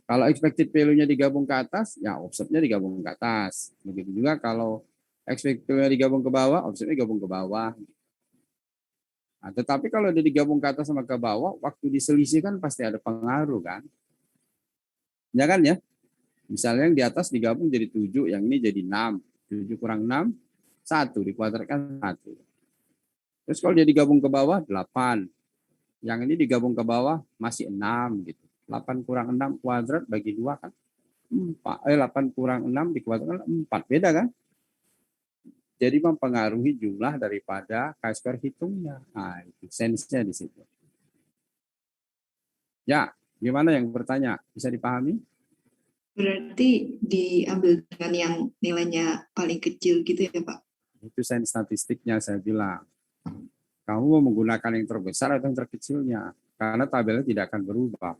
Kalau expected value-nya digabung ke atas, ya observe-nya digabung ke atas. Begitu juga kalau expected value-nya digabung ke bawah, observe-nya digabung ke bawah. Nah, tetapi kalau dia digabung ke atas sama ke bawah, waktu diselisih kan pasti ada pengaruh kan? Ya kan ya? Misalnya yang di atas digabung jadi 7, yang ini jadi 6. 7 kurang 6, 1 dikuadratkan 1. Terus kalau dia digabung ke bawah 8. Yang ini digabung ke bawah masih 6 gitu. 8 kurang 6 kuadrat bagi 2 kan 4. 8 kurang 6 dikuadratkan 4. Beda kan? Jadi mempengaruhi jumlah daripada chi-square hitungnya. Nah, itu sense-nya di situ. Ya, gimana yang bertanya? Bisa dipahami?
Berarti diambil dengan yang nilainya paling kecil gitu ya Pak?
Itu sense statistiknya saya bilang. Kamu mau menggunakan yang terbesar atau yang terkecilnya. Karena tabelnya tidak akan berubah.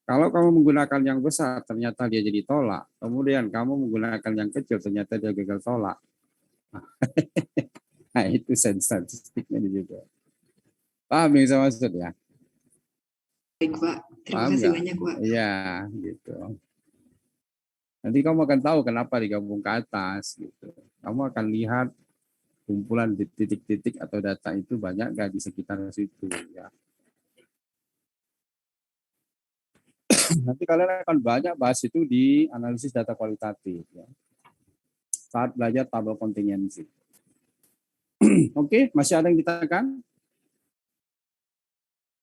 Kalau kamu menggunakan yang besar, ternyata dia jadi tolak. Kemudian kamu menggunakan yang kecil, ternyata dia gagal tolak. Nah, itu sense statistiknya di situ. Paham yang saya maksud ya?
Baik Pak, terima
Paham
kasih
nggak?
banyak Pak.
Iya, gitu. Nanti kamu akan tahu kenapa digabung ke atas. Gitu. Kamu akan lihat kumpulan titik-titik atau data itu banyak nggak di sekitar situ. Ya. Nanti kalian akan banyak bahas itu di analisis data kualitatif. Ya. Saat belajar tabel kontingensi. Oke, masih ada yang ditanyakan?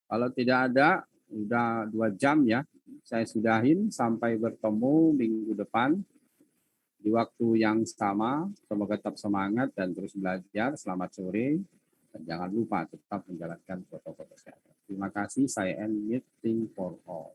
Kalau tidak ada, udah 2 jam ya. Saya sudahin, sampai bertemu minggu depan di waktu yang sama. Semoga tetap semangat dan terus belajar. Selamat sore. Dan jangan lupa tetap menjalankan protokol kesehatan. Terima kasih. Saya end meeting for all.